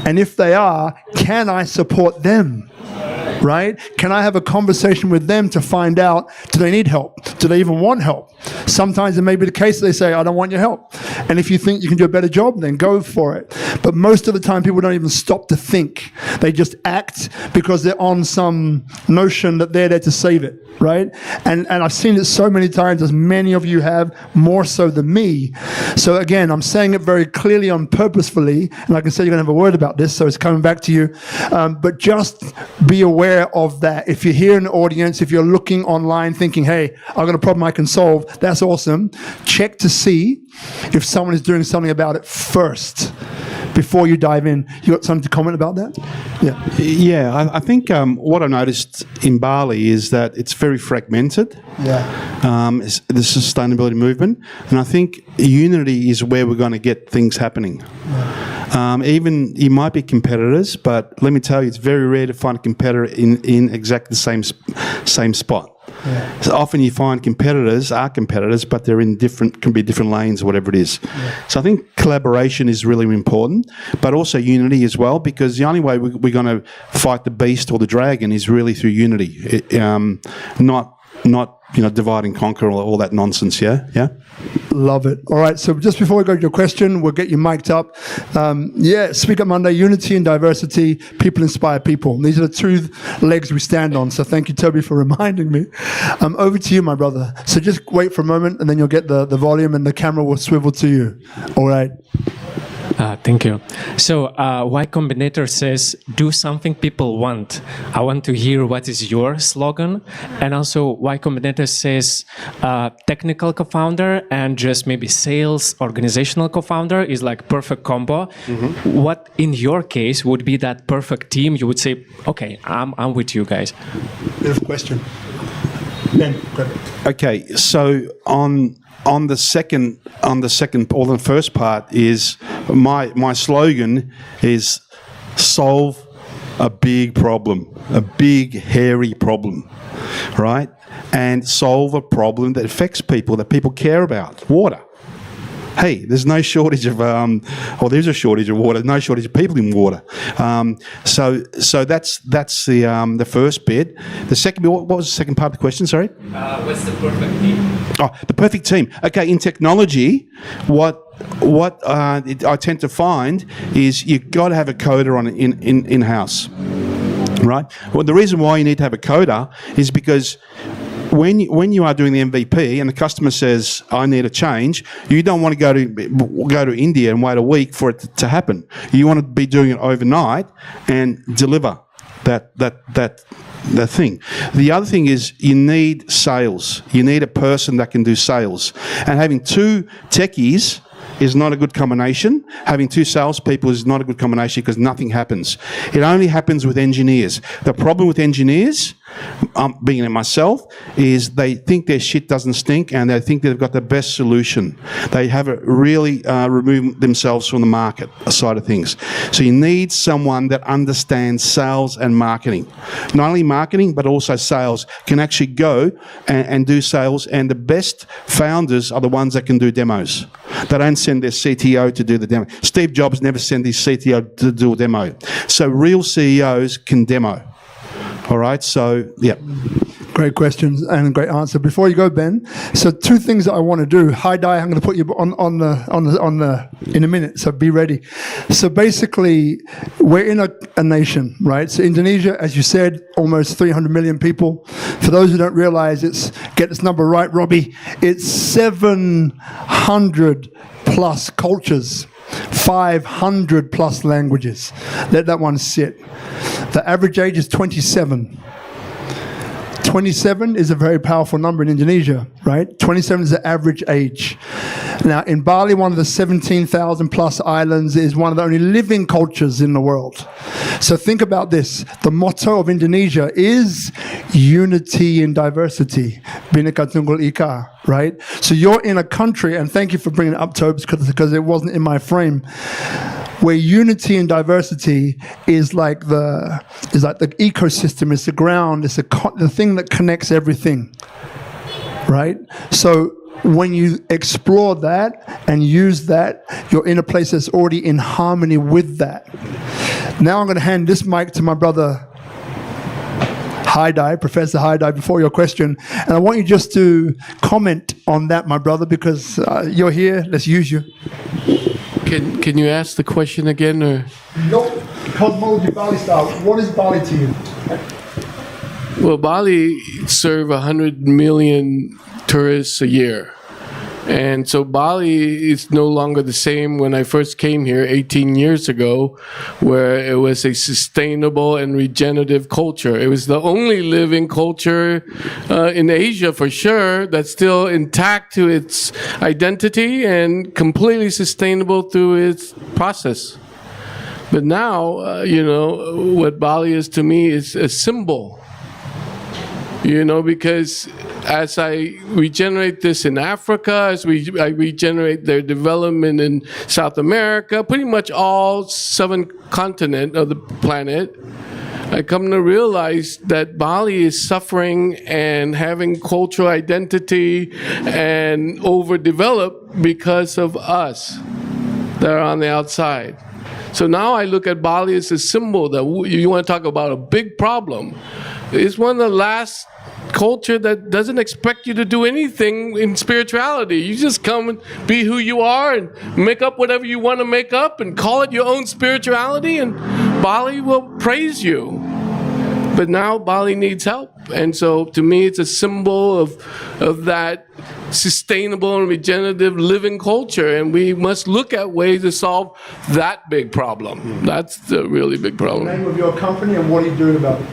And if they are, can I support them? Right? Can I have a conversation with them to find out, do they need help? Do they even want help? Sometimes it may be the case they say, I don't want your help. And if you think you can do a better job, then go for it. But most of the time, people don't even stop to think. They just act because they're on some notion that they're there to save it, right? And I've seen it so many times, as many of you have, more so than me. So again, I'm saying it very clearly and purposefully. And like I said, you're going to have a word about this, so it's coming back to you. But just be aware of that. If you're here in the audience, if you're looking online thinking, hey, I've got a problem I can solve, that's awesome. Check to see if someone is doing something about it first before you dive in. You got something to comment about that? Yeah, I think what I noticed in Bali is that it's very fragmented. The sustainability movement, and I think unity is where we're going to get things happening. Even you might be competitors, but let me tell you, it's very rare to find a competitor in exactly the same spot. So often you find competitors are competitors, but they're in can be different lanes or whatever it is. So I think collaboration is really important, but also unity as well, because the only way we're going to fight the beast or the dragon is really through unity, not divide and conquer, all that nonsense. Yeah. Love it. All right. So just before we go to your question, we'll get you mic'd up. SpeakuP Monday, unity and diversity. People inspire people. These are the two legs we stand on. So thank you, Tobi, for reminding me. Over to you, my brother. So just wait for a moment, and then you'll get the volume, and the camera will swivel to you. All right. Thank you. So Y Combinator says, do something people want. I want to hear what is your slogan. And also Y Combinator says technical co-founder and just maybe sales organizational co-founder is like perfect combo. Mm-hmm. What in your case would be that perfect team? You would say, okay, I'm with you guys. Beautiful question. Ben, grab it. Okay, so on the first part is my slogan is solve a big problem, a big hairy problem, right? And solve a problem that affects people, that people care about. Water. Hey, there's no shortage of, there's a shortage of water. No shortage of people in water. So that's the first bit. The second bit. What was the second part of the question? Sorry. What's the perfect team? Oh, the perfect team. Okay, in technology, what I tend to find is you've got to have a coder on in house, right? Well, the reason why you need to have a coder is because when you are doing the MVP and the customer says, I need a change, you don't want to go to India and wait a week for it to happen. You want to be doing it overnight and deliver that thing. The other thing is you need sales. You need a person that can do sales. And having two techies is not a good combination. Having 2 salespeople is not a good combination because nothing happens. It only happens with engineers. The problem with engineers, being it myself, is they think their shit doesn't stink and they think they've got the best solution. They haven't really removed themselves from the market side of things. So you need someone that understands sales and marketing. Not only marketing, but also sales, can actually go and do sales, and the best founders are the ones that can do demos. They don't send their CTO to do the demo. Steve Jobs never sent his CTO to do a demo. So real CEOs can demo. All right, so, yeah. Great questions and a great answer. Before you go, Ben, so 2 things that I want to do. Hi, Dai, I'm going to put you on the in a minute, so be ready. So basically, we're in a nation, right? So Indonesia, as you said, almost 300 million people. For those who don't realize, get this number right, Robbie, it's 700 plus cultures, 500 plus languages. Let that one sit. The average age is 27. 27 is a very powerful number in Indonesia, right? 27 is the average age. Now, in Bali, one of the 17,000 plus islands, is one of the only living cultures in the world. So think about this. The motto of Indonesia is unity in diversity. Bhinneka Tunggal Ika, right? So you're in a country, and thank you for bringing it up, Tobes, because it wasn't in my frame, where unity and diversity is like the ecosystem, it's the ground, it's the thing that connects everything, right? So when you explore that and use that, you're in a place that's already in harmony with that. Now I'm going to hand this mic to my brother Haidai, Professor Haidai, before your question, and I want you just to comment on that, my brother, because you're here. Let's use you. Can you ask the question again, or? Your cosmology Bali style. What is Bali to you? Well, Bali serve 100 million tourists a year. And so Bali is no longer the same when I first came here 18 years ago, where it was a sustainable and regenerative culture. It was the only living culture in Asia, for sure, that's still intact to its identity and completely sustainable through its process. But now, what Bali is to me is a symbol. Because as I regenerate this in Africa, as I regenerate their development in South America, pretty much all 7 continents of the planet, I come to realize that Bali is suffering and having cultural identity and overdeveloped because of us that are on the outside. So now I look at Bali as a symbol that you want to talk about a big problem. It's one of the last culture that doesn't expect you to do anything in spirituality. You just come and be who you are and make up whatever you want to make up and call it your own spirituality, and Bali will praise you. But now Bali needs help. And so to me, it's a symbol of that sustainable and regenerative living culture. And we must look at ways to solve that big problem. That's the really big problem. The name of your company and what are you doing about it?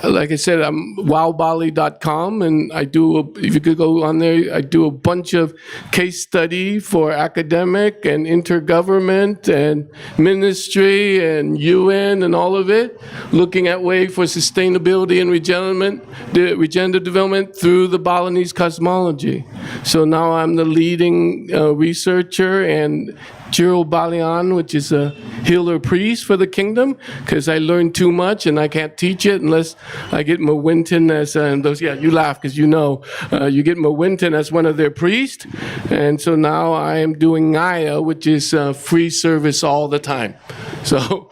Like I said, I'm wowbali.com, and if you could go on there, I do a bunch of case study for academic and intergovernment and ministry and UN and all of it, looking at way for sustainability and regenerative development through the Balinese cosmology. So now I'm the leading researcher and Jiro Balian, which is a healer priest for the kingdom, because I learned too much and I can't teach it unless I get Mawinton as you laugh because you get Mawinton as one of their priests, and so now I am doing Ngaya, which is free service all the time. So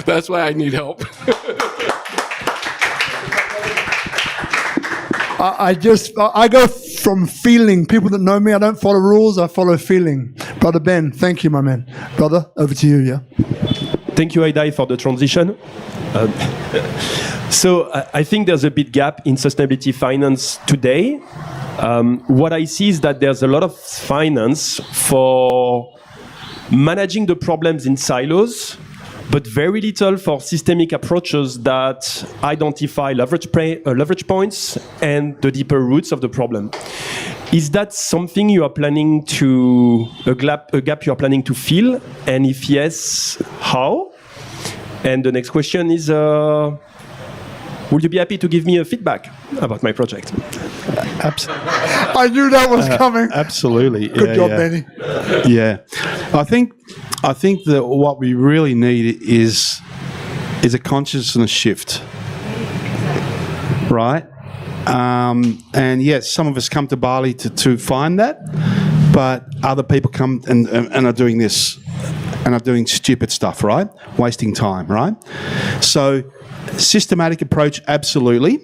that's why I need help. I go from feeling. People that know me, I don't follow rules, I follow feeling. Brother Ben, thank you, my man. Brother, over to you, yeah. Thank you, Haidai, for the transition. So I think there's a big gap in sustainability finance today. What I see is that there's a lot of finance for managing the problems in silos, but very little for systemic approaches that identify leverage points and the deeper roots of the problem. Is that something you are planning to, a gap you are planning to fill? And if yes, how? And the next question is, would you be happy to give me a feedback about my project? I knew that was coming. Absolutely. Good job, Benny. Yeah. I think that what we really need is a consciousness shift, right? And yes, some of us come to Bali to find that, but other people come and are doing this and are doing stupid stuff, right? Wasting time, right? So systematic approach, absolutely.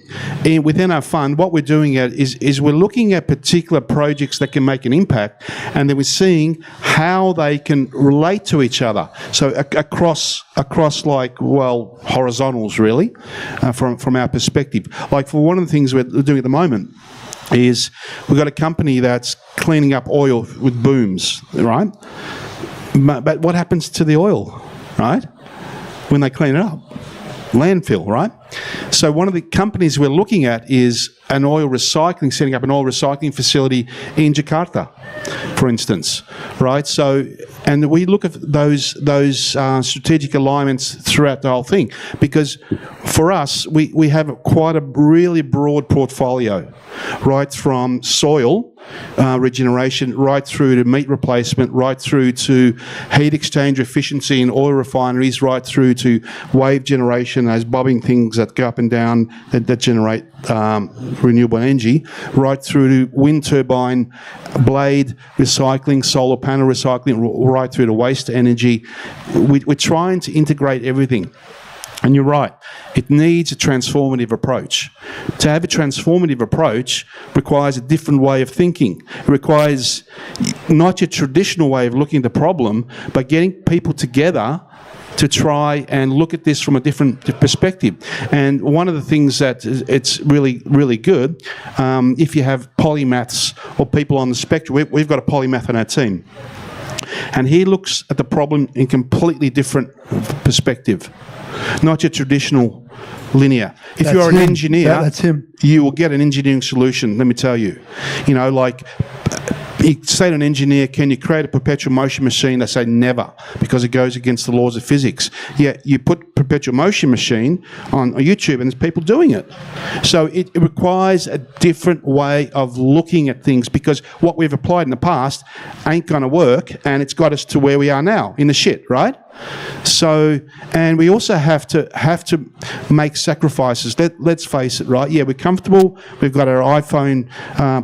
And within our fund, what we're doing is we're looking at particular projects that can make an impact, and then we're seeing how they can relate to each other. So across like, well, horizontals really, from our perspective. Like for one of the things we're doing at the moment is we've got a company that's cleaning up oil with booms, right? But what happens to the oil, right? When they clean it up? Landfill, right? So one of the companies we're looking at is an oil recycling, setting up an oil recycling facility in Jakarta, for instance, right? So, and we look at those strategic alignments throughout the whole thing, because for us, we have quite a really broad portfolio, right from soil regeneration, right through to meat replacement, right through to heat exchanger efficiency in oil refineries, right through to wave generation, those bobbing things that go up and down that generate renewable energy, right through to wind turbine blade recycling, solar panel recycling, right through to waste energy. We're trying to integrate everything. And you're right, it needs a transformative approach. To have a transformative approach requires a different way of thinking. It requires not your traditional way of looking at the problem, but getting people together to try and look at this from a different perspective. And one of the things that it's really, really good, if you have polymaths or people on the spectrum, we've got a polymath on our team. And he looks at the problem in completely different perspective. Not your traditional linear. If you're an engineer, that's him. You will get an engineering solution, let me tell you. You know, like, you say to an engineer, can you create a perpetual motion machine? They say never, because it goes against the laws of physics. Yet you put perpetual motion machine on YouTube and there's people doing it. So it requires a different way of looking at things, because what we've applied in the past ain't going to work, and it's got us to where we are now, in the shit, right? So, and we also have to make sacrifices. Let's face it, right? Yeah, we're comfortable. We've got our iPhone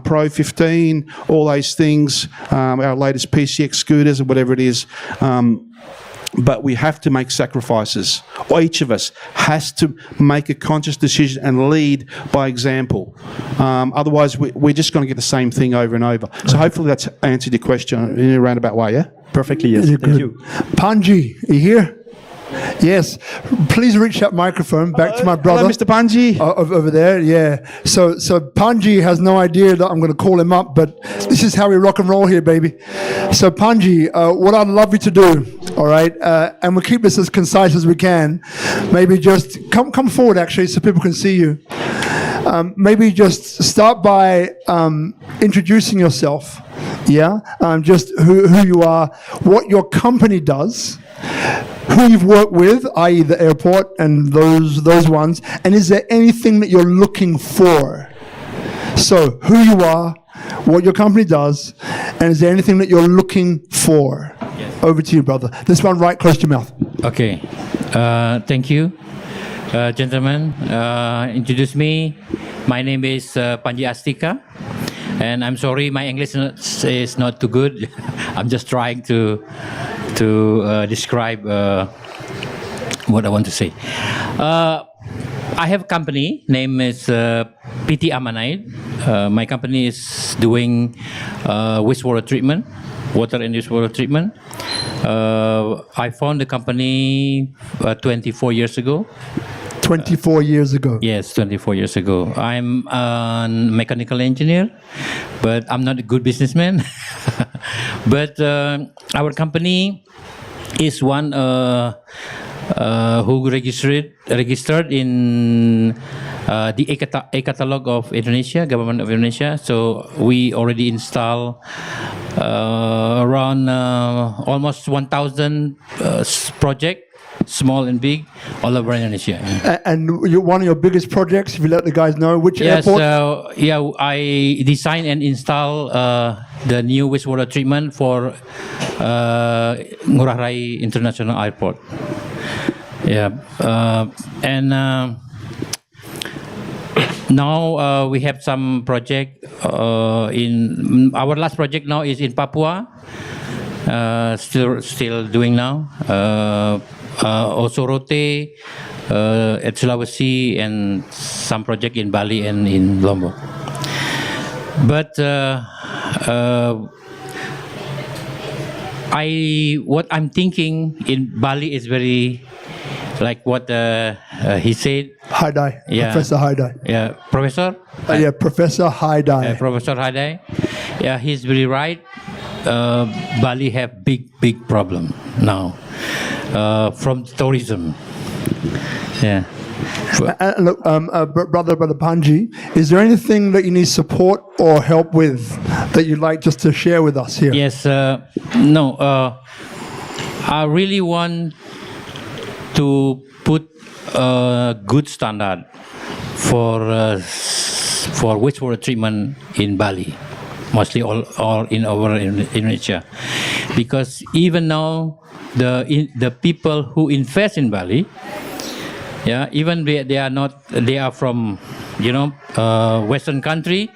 Pro 15, all those things, our latest PCX scooters or whatever it is. But we have to make sacrifices. Each of us has to make a conscious decision and lead by example. Otherwise, we're just going to get the same thing over and over. So hopefully that's answered your question in a roundabout way, yeah? Perfectly, yes. Thank you. Panji, are you here? Yes. Please reach that microphone back to my brother. Hello, Mr. Panji. Over there, yeah. So Panji has no idea that I'm going to call him up, but this is how we rock and roll here, baby. So Panji, what I'd love you to do, all right, and we'll keep this as concise as we can, maybe just come forward, actually, so people can see you. Maybe just start by introducing yourself, yeah? Just who you are, what your company does, who you've worked with, i.e. the airport and those ones, and is there anything that you're looking for? So, who you are, what your company does, and is there anything that you're looking for? Yes. Over to you, brother. This one right close to your mouth. Okay. Thank you, gentlemen. Introduce me. My name is Panji Astika, and I'm sorry my English is not too good. I'm just trying to describe what I want to say. I have a company, name is PT Amanite. My company is doing wastewater treatment, water and wastewater treatment. I found the company 24 years ago. 24 years ago? Yes, 24 years ago. I'm a mechanical engineer, but I'm not a good businessman. But our company is one who registered in the e-catalog of Indonesia, government of Indonesia. So we already install around almost 1,000 project, small and big, all over Indonesia. And one of your biggest projects, if you let the guys know, which airport? I design and install the new wastewater treatment for Ngurah Rai International Airport. Now we have some project in our last project now is in Papua. Still doing now. Also Rote at Sulawesi and some project in Bali and in Lombok. But what I'm thinking in Bali is very like what he said. Haidai, Yeah. Professor Haidai. Yeah, Professor. Professor Haidai. Professor Haidai. Yeah, he's very right. Bali have big problem now from tourism. Yeah. Look, brother Panji, is there anything that you need support or help with that you'd like just to share with us here? Yes. I really want to put a good standard for wastewater treatment in Bali, mostly all in over Indonesia, because even now the people who invest in Bali, even they are from Western country,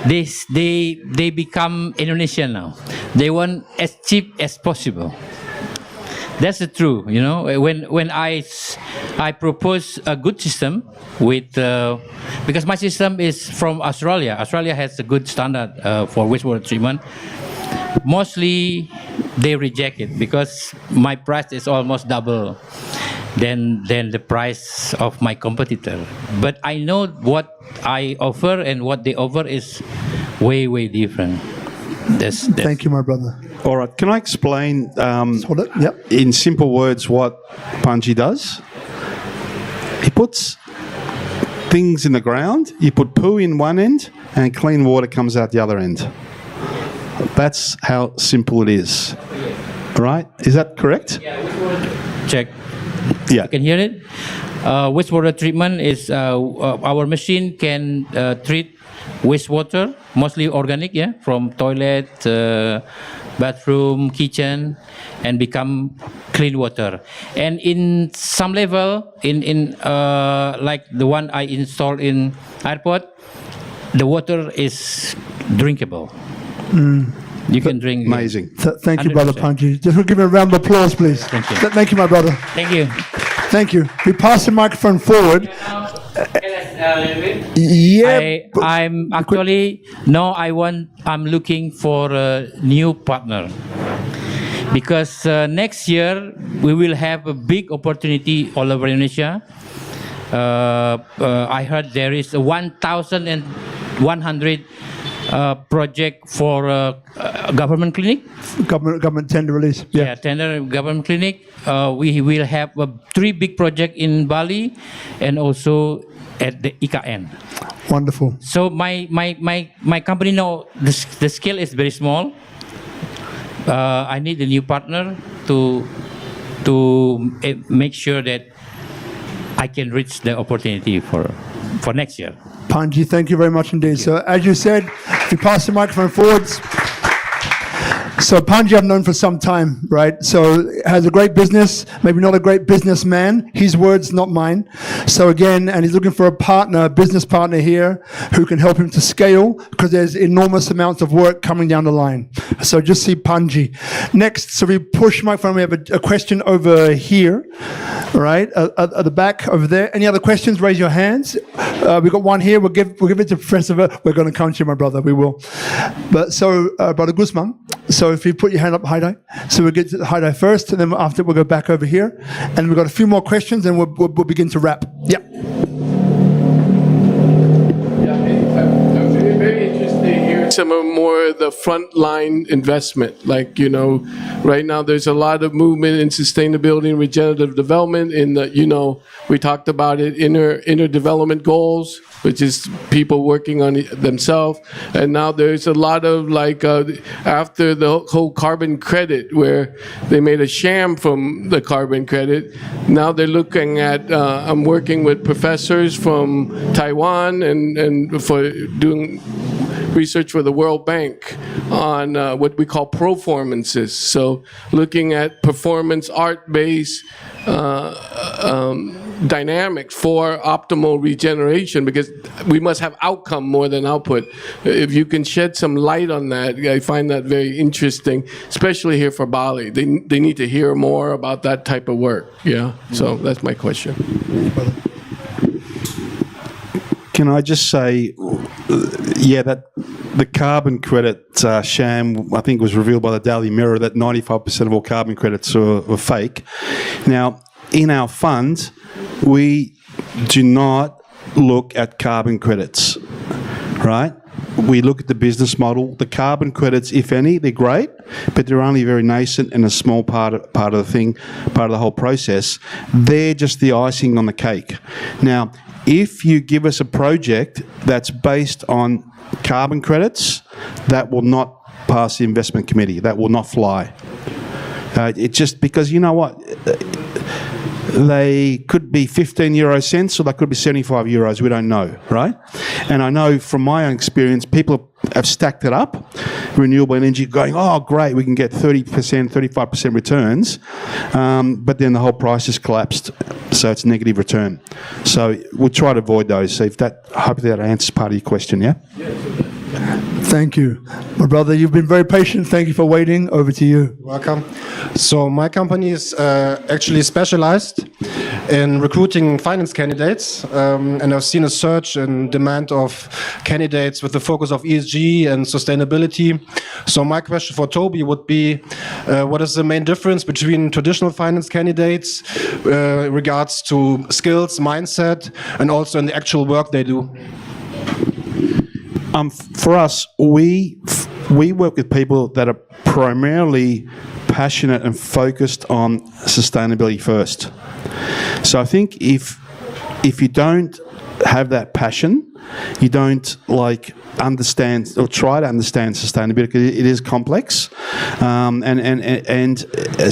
they become Indonesian now. They want as cheap as possible. That's the truth, When I propose a good system with because my system is from Australia. Australia has a good standard for wastewater treatment. Mostly they reject it because my price is almost double than the price of my competitor. But I know what I offer and what they offer is way different. That's Thank you, my brother. All right. Can I explain Hold it. Yep. in simple words what Panji does? He puts things in the ground, you put poo in one end, and clean water comes out the other end. That's how simple it is. Right? Is that correct? check. Yeah. You can hear it. Wastewater treatment is our machine can treat wastewater, mostly organic, from toilet, bathroom, kitchen, and become clean water. And in some level, in like the one I installed in airport, the water is drinkable. You can drink. Amazing. Thank you, Brother 100%. Panji. Just give him a round of applause, please. Thank you. Thank you, my brother. Thank you. Thank you. We pass the microphone forward. Yeah. I'm actually now I'm looking for a new partner because next year we will have a big opportunity all over Indonesia. I heard there is 1,100 project for government clinic. Government tender release. Yeah, tender government clinic. We will have 3 big project in Bali and also at the IKN. Wonderful. So my company now the scale is very small. I need a new partner to make sure that I can reach the opportunity for next year. Panji, thank you very much indeed. So, as you said, if you pass the microphone forwards. So, Panji I've known for some time, right? So, has a great business, maybe not a great businessman. His words, not mine. So, again, and he's looking for a partner, a business partner here who can help him to scale because there's enormous amounts of work coming down the line. So, just see Panji. Next, so we push microphone. We have a question over here, right? At the back over there. Any other questions? Raise your hands. We've got one here. We'll give it to Professor. We're going to come to you, my brother. We will. But so, Brother Guzman. So if you put your hand up, Haidai. So we'll get to Haidai first, and then after we'll go back over here. And we've got a few more questions, and we'll begin to wrap. Yeah. I'm very interested here. some of more the frontline investment. Like, you know, right now there's a lot of movement in sustainability and regenerative development in the, you know, we talked about it, inner development goals, which is people working on themselves. And now there's a lot of like, after the whole carbon credit, where they made a sham from the carbon credit, now they're looking at, I'm working with professors from Taiwan and for doing research for the World Bank on what we call performances. So looking at performance art-based dynamics for optimal regeneration, because we must have outcome more than output. If you can shed some light on that, I find that very interesting, especially here for Bali. They need to hear more about that type of work. Yeah, so that's my question. Can I just say, yeah, that the carbon credit sham, I think, was revealed by the Daily Mirror that 95% of all carbon credits were fake. Now, in our fund, we do not look at carbon credits, right? We look at the business model. The carbon credits, if any, they're great, but they're only very nascent and a small part of the thing, part of the whole process. They're just the icing on the cake. Now, if you give us a project that's based on carbon credits, that will not pass the investment committee. That will not fly. It's just because, you know what, they could be 15 euro cents or they could be 75 euros. We don't know, right? And I know from my own experience, people have stacked it up, renewable energy, going, oh, great, we can get 30%, 35% returns. But then the whole price has collapsed. So it's negative return. So we'll try to avoid those. So if that, hopefully that answers part of your question, yeah? Thank you. My brother, you've been very patient. Thank you for waiting. Over to you. Welcome. So my company is actually specialized in recruiting finance candidates, and I've seen a surge in demand of candidates with the focus of ESG and sustainability. So my question for Tobi would be, what is the main difference between traditional finance candidates regards to skills, mindset, and also in the actual work they do? For us, we work with people that are primarily passionate and focused on sustainability first. So I think if you don't have that passion, you don't understand or try to understand sustainability, because it is complex, and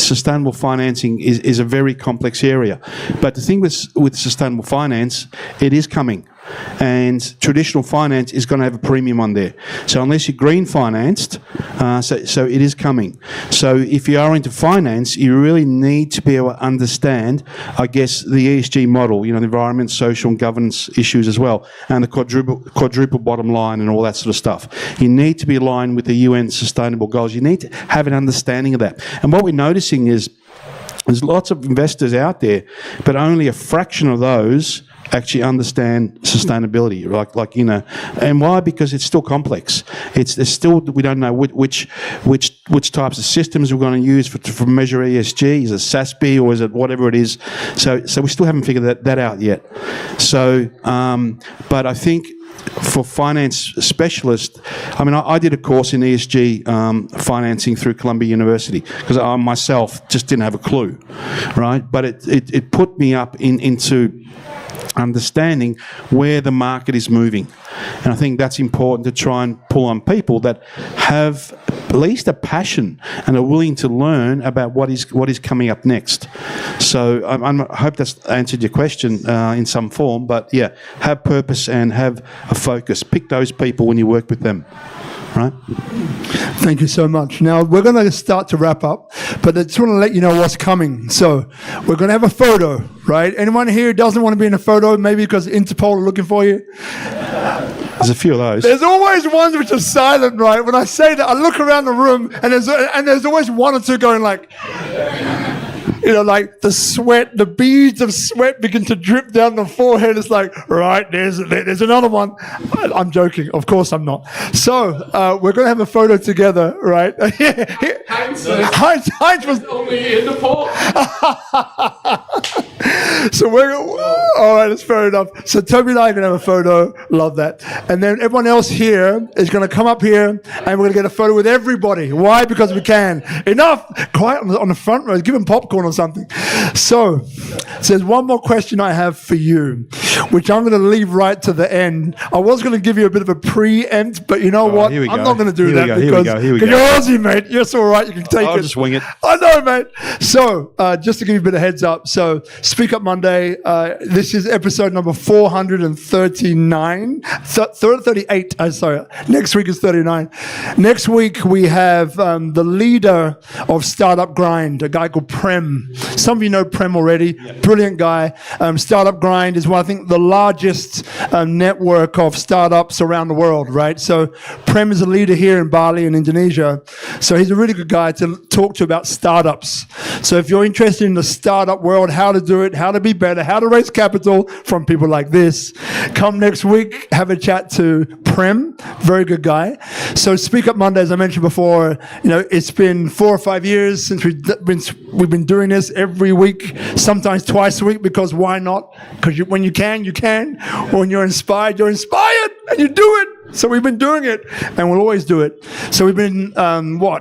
sustainable financing is a very complex area. But the thing with sustainable finance, it is coming. And traditional finance is going to have a premium on there. So unless you're green financed, so it is coming. So if you are into finance, you really need to be able to understand, I guess, the ESG model, the environment, social and governance issues as well, and the quadruple bottom line and all that sort of stuff. You need to be aligned with the UN sustainable goals. You need to have an understanding of that. And what we're noticing is there's lots of investors out there, but only a fraction of those actually understand sustainability, and why? Because it's still complex. There's still, we don't know which types of systems we're going to use for measure ESG. Is it SASB or is it whatever it is? So we still haven't figured that out yet. So, but I think for finance specialists, I did a course in ESG financing through Columbia University because I myself just didn't have a clue, right? But it put me up into understanding where the market is moving. And I think that's important to try and pull on people that have at least a passion and are willing to learn about what is coming up next. So I hope that's answered your question in some form, but yeah, have purpose and have a focus. Pick those people when you work with them. Right. Thank you so much. Now, we're going to start to wrap up, but I just want to let you know what's coming. So we're going to have a photo, right? Anyone here who doesn't want to be in a photo, maybe because Interpol are looking for you? There's a few of those. There's always ones which are silent, right? When I say that, I look around the room, and there's always one or two going like... like the sweat, the beads of sweat begin to drip down the forehead. It's like, right, there's another one. I'm joking. Of course I'm not. So we're going to have a photo together, right? Heinz was only in the poll. So All right, that's fair enough. So Tobi and I are going to have a photo. Love that. And then everyone else here is going to come up here and we're going to get a photo with everybody. Why? Because we can. Enough. Quiet on the front row. Give them popcorn or something. So there's one more question I have for you, which I'm going to leave right to the end. I was going to give you a bit of a preempt, but you know what? I'm not going to do that because you're Aussie, mate. You're all right. You can take it. I'll just wing it. I know, mate. So just to give you a bit of heads up. So SpeakuP Monday, this is episode number 439. 38, sorry. Next week is 39. Next week we have the leader of Startup Grind, a guy called Prem. Some of you know Prem already. Yeah. Brilliant guy. Startup Grind is, I think, the largest network of startups around the world, right? So Prem is a leader here in Bali in Indonesia. So he's a really good guy to talk to about startups. So if you're interested in the startup world, how to do it, how to be better, how to raise capital from people like this, come next week, have a chat to Prem, very good guy. So SpeakuP Monday, as I mentioned before, it's been 4 or 5 years since we've been doing this every week, sometimes twice a week, because why not? Because when you can, you can. When you're inspired, and you do it. So we've been doing it, and we'll always do it. So we've been,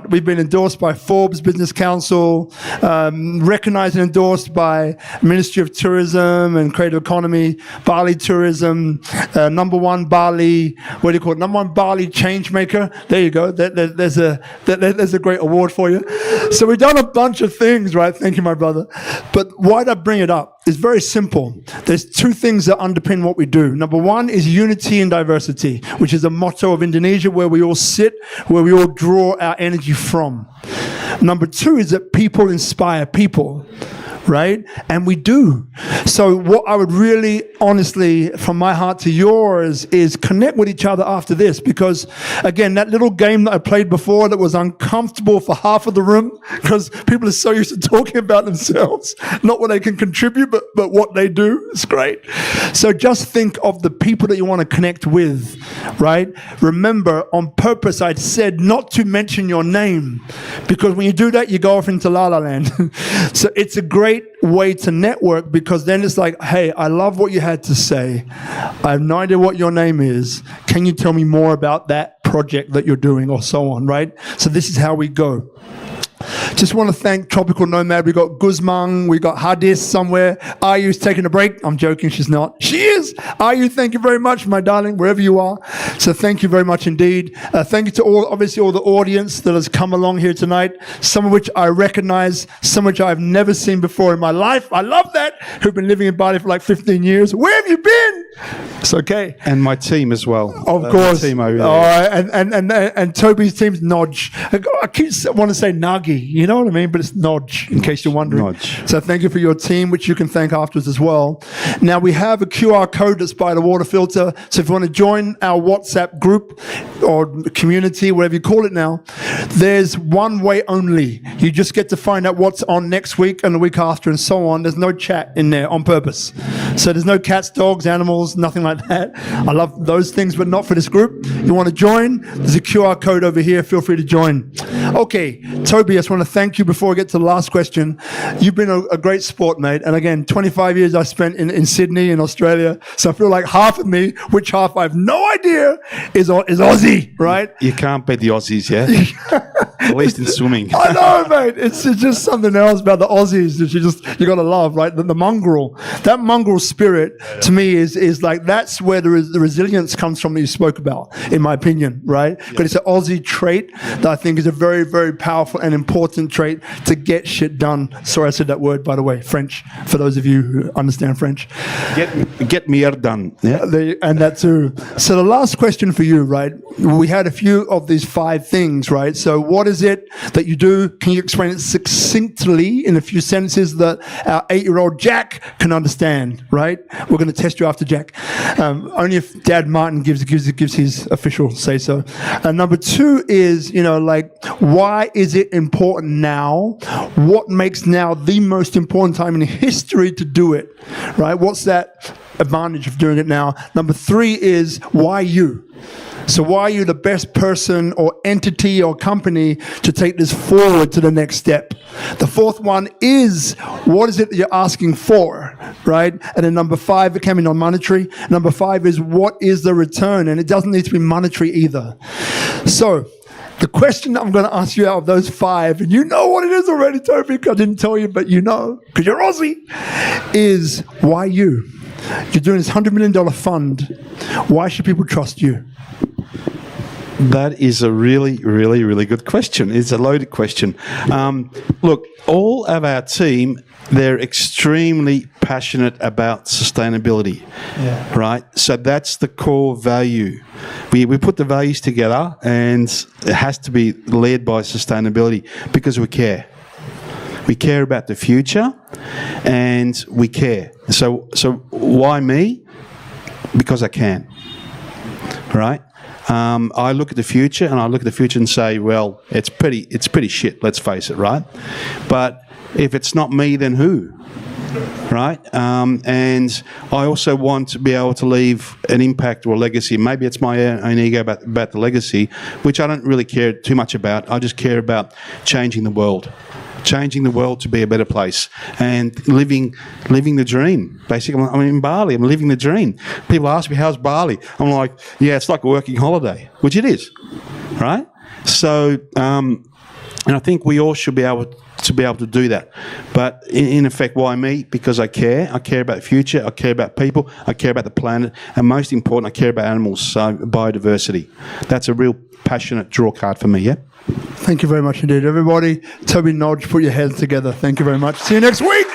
We've been endorsed by Forbes Business Council, recognized and endorsed by Ministry of Tourism and Creative Economy, Bali Tourism, number one Bali, number one Bali change maker. There you go. There's a great award for you. So we've done a bunch of things, right? Thank you, my brother. But why did I bring it up? It's very simple. There's two things that underpin what we do. Number one is unity and diversity, which is a motto of Indonesia, where we all sit, where we all draw our energy from. Number two is that people inspire people, right? And we do. So what I would really, honestly, from my heart to yours, is connect with each other after this, because again, that little game that I played before that was uncomfortable for half of the room, because people are so used to talking about themselves, not what they can contribute, but what they do. It's great. So just think of the people that you want to connect with, right? Remember, on purpose, I said not to mention your name, because when you do that, you go off into La La Land. So it's a great way to network, because then it's like, hey, I love what you had to say. I have no idea what your name is. Can you tell me more about that project that you're doing, or so on, right? So this is how we go. Just want to thank Tropical Nomad. We got Guzman, we got Hadis somewhere. Ayu's taking a break. I'm joking, she's not. She is. Ayu, thank you very much, my darling, wherever you are. So thank you very much indeed. Thank you to all the audience that has come along here tonight, some of which I recognize, some of which I've never seen before in my life. I love that. Who've been living in Bali for like 15 years. Where have you been? It's okay. And my team as well. Of course. Team over there. All right. And Tobi's team's Nodge. I keep want to say Nagi, you know what I mean? But it's Nodge, in case you're wondering. Nodge. So thank you for your team, which you can thank afterwards as well. Now we have a QR code that's by the water filter. So if you want to join our WhatsApp group or community, whatever you call it now, there's one way only. You just get to find out what's on next week and the week after and so on. There's no chat in there on purpose. So there's no cats, dogs, animals, nothing like that. I love those things, but not for this group. You want to join? There's a QR code over here. Feel free to join. Okay, Tobi, I just want to thank you before I get to the last question. You've been a great sport, mate. And again, 25 years I spent in Sydney, in Australia. So I feel like half of me, which half I have no idea, is Aussie, right? You can't beat the Aussies, yeah? At least in swimming. I know, mate. It's just something else about the Aussies that you got to love, right? The mongrel. That mongrel spirit, to me, is like, that's where the resilience comes from that you spoke about, in my opinion, right? But it's an Aussie trait that I think is a very, very powerful and important trait to get shit done. Sorry I said that word, by the way, French, for those of you who understand French. Get me done. Yeah. And that too. So the last question for you, right? We had a few of these 5 things, right? So what is it that you do? Can you explain it succinctly in a few sentences that our 8-year-old Jack can understand, right? We're going to test you after Jack. Only if Dad Martin gives his official say so. And number 2 is, why is it important now? What makes now the most important time in history to do it, right? What's that advantage of doing it now? Number 3 is, why you? So why are you the best person or entity or company to take this forward to the next step? The 4th one is, what is it that you're asking for? right? And then number 5, it can be non-monetary. Number 5 is what is the return? And it doesn't need to be monetary either. So the question I'm going to ask you out of those 5, and you know what it is already, Tobi, I didn't tell you, but you know, because you're Aussie, is why you? You're doing this $100 million fund. Why should people trust you? That is a really, really, really good question. It's a loaded question. Look, all of our team, they're extremely passionate about sustainability, right? So that's the core value. We put the values together, and it has to be led by sustainability because we care. We care about the future, and we care. So why me? Because I can, right? I look at the future, and say, well, it's pretty shit. Let's face it, right? But if it's not me, then who? Right? And I also want to be able to leave an impact or a legacy. Maybe it's my own ego about the legacy, which I don't really care too much about. I just care about changing the world to be a better place and living the dream. Basically, I'm in Bali. I'm living the dream. People ask me, how's Bali? I'm like, yeah, it's like a working holiday, which it is, right? So, and I think we all should be able to do that. But in effect, why me? Because I care. I care about the future. I care about people. I care about the planet. And most important, I care about animals, so biodiversity. That's a real passionate draw card for me, yeah? Thank you very much indeed, everybody. Tobi Nagy, put your heads together. Thank you very much. See you next week.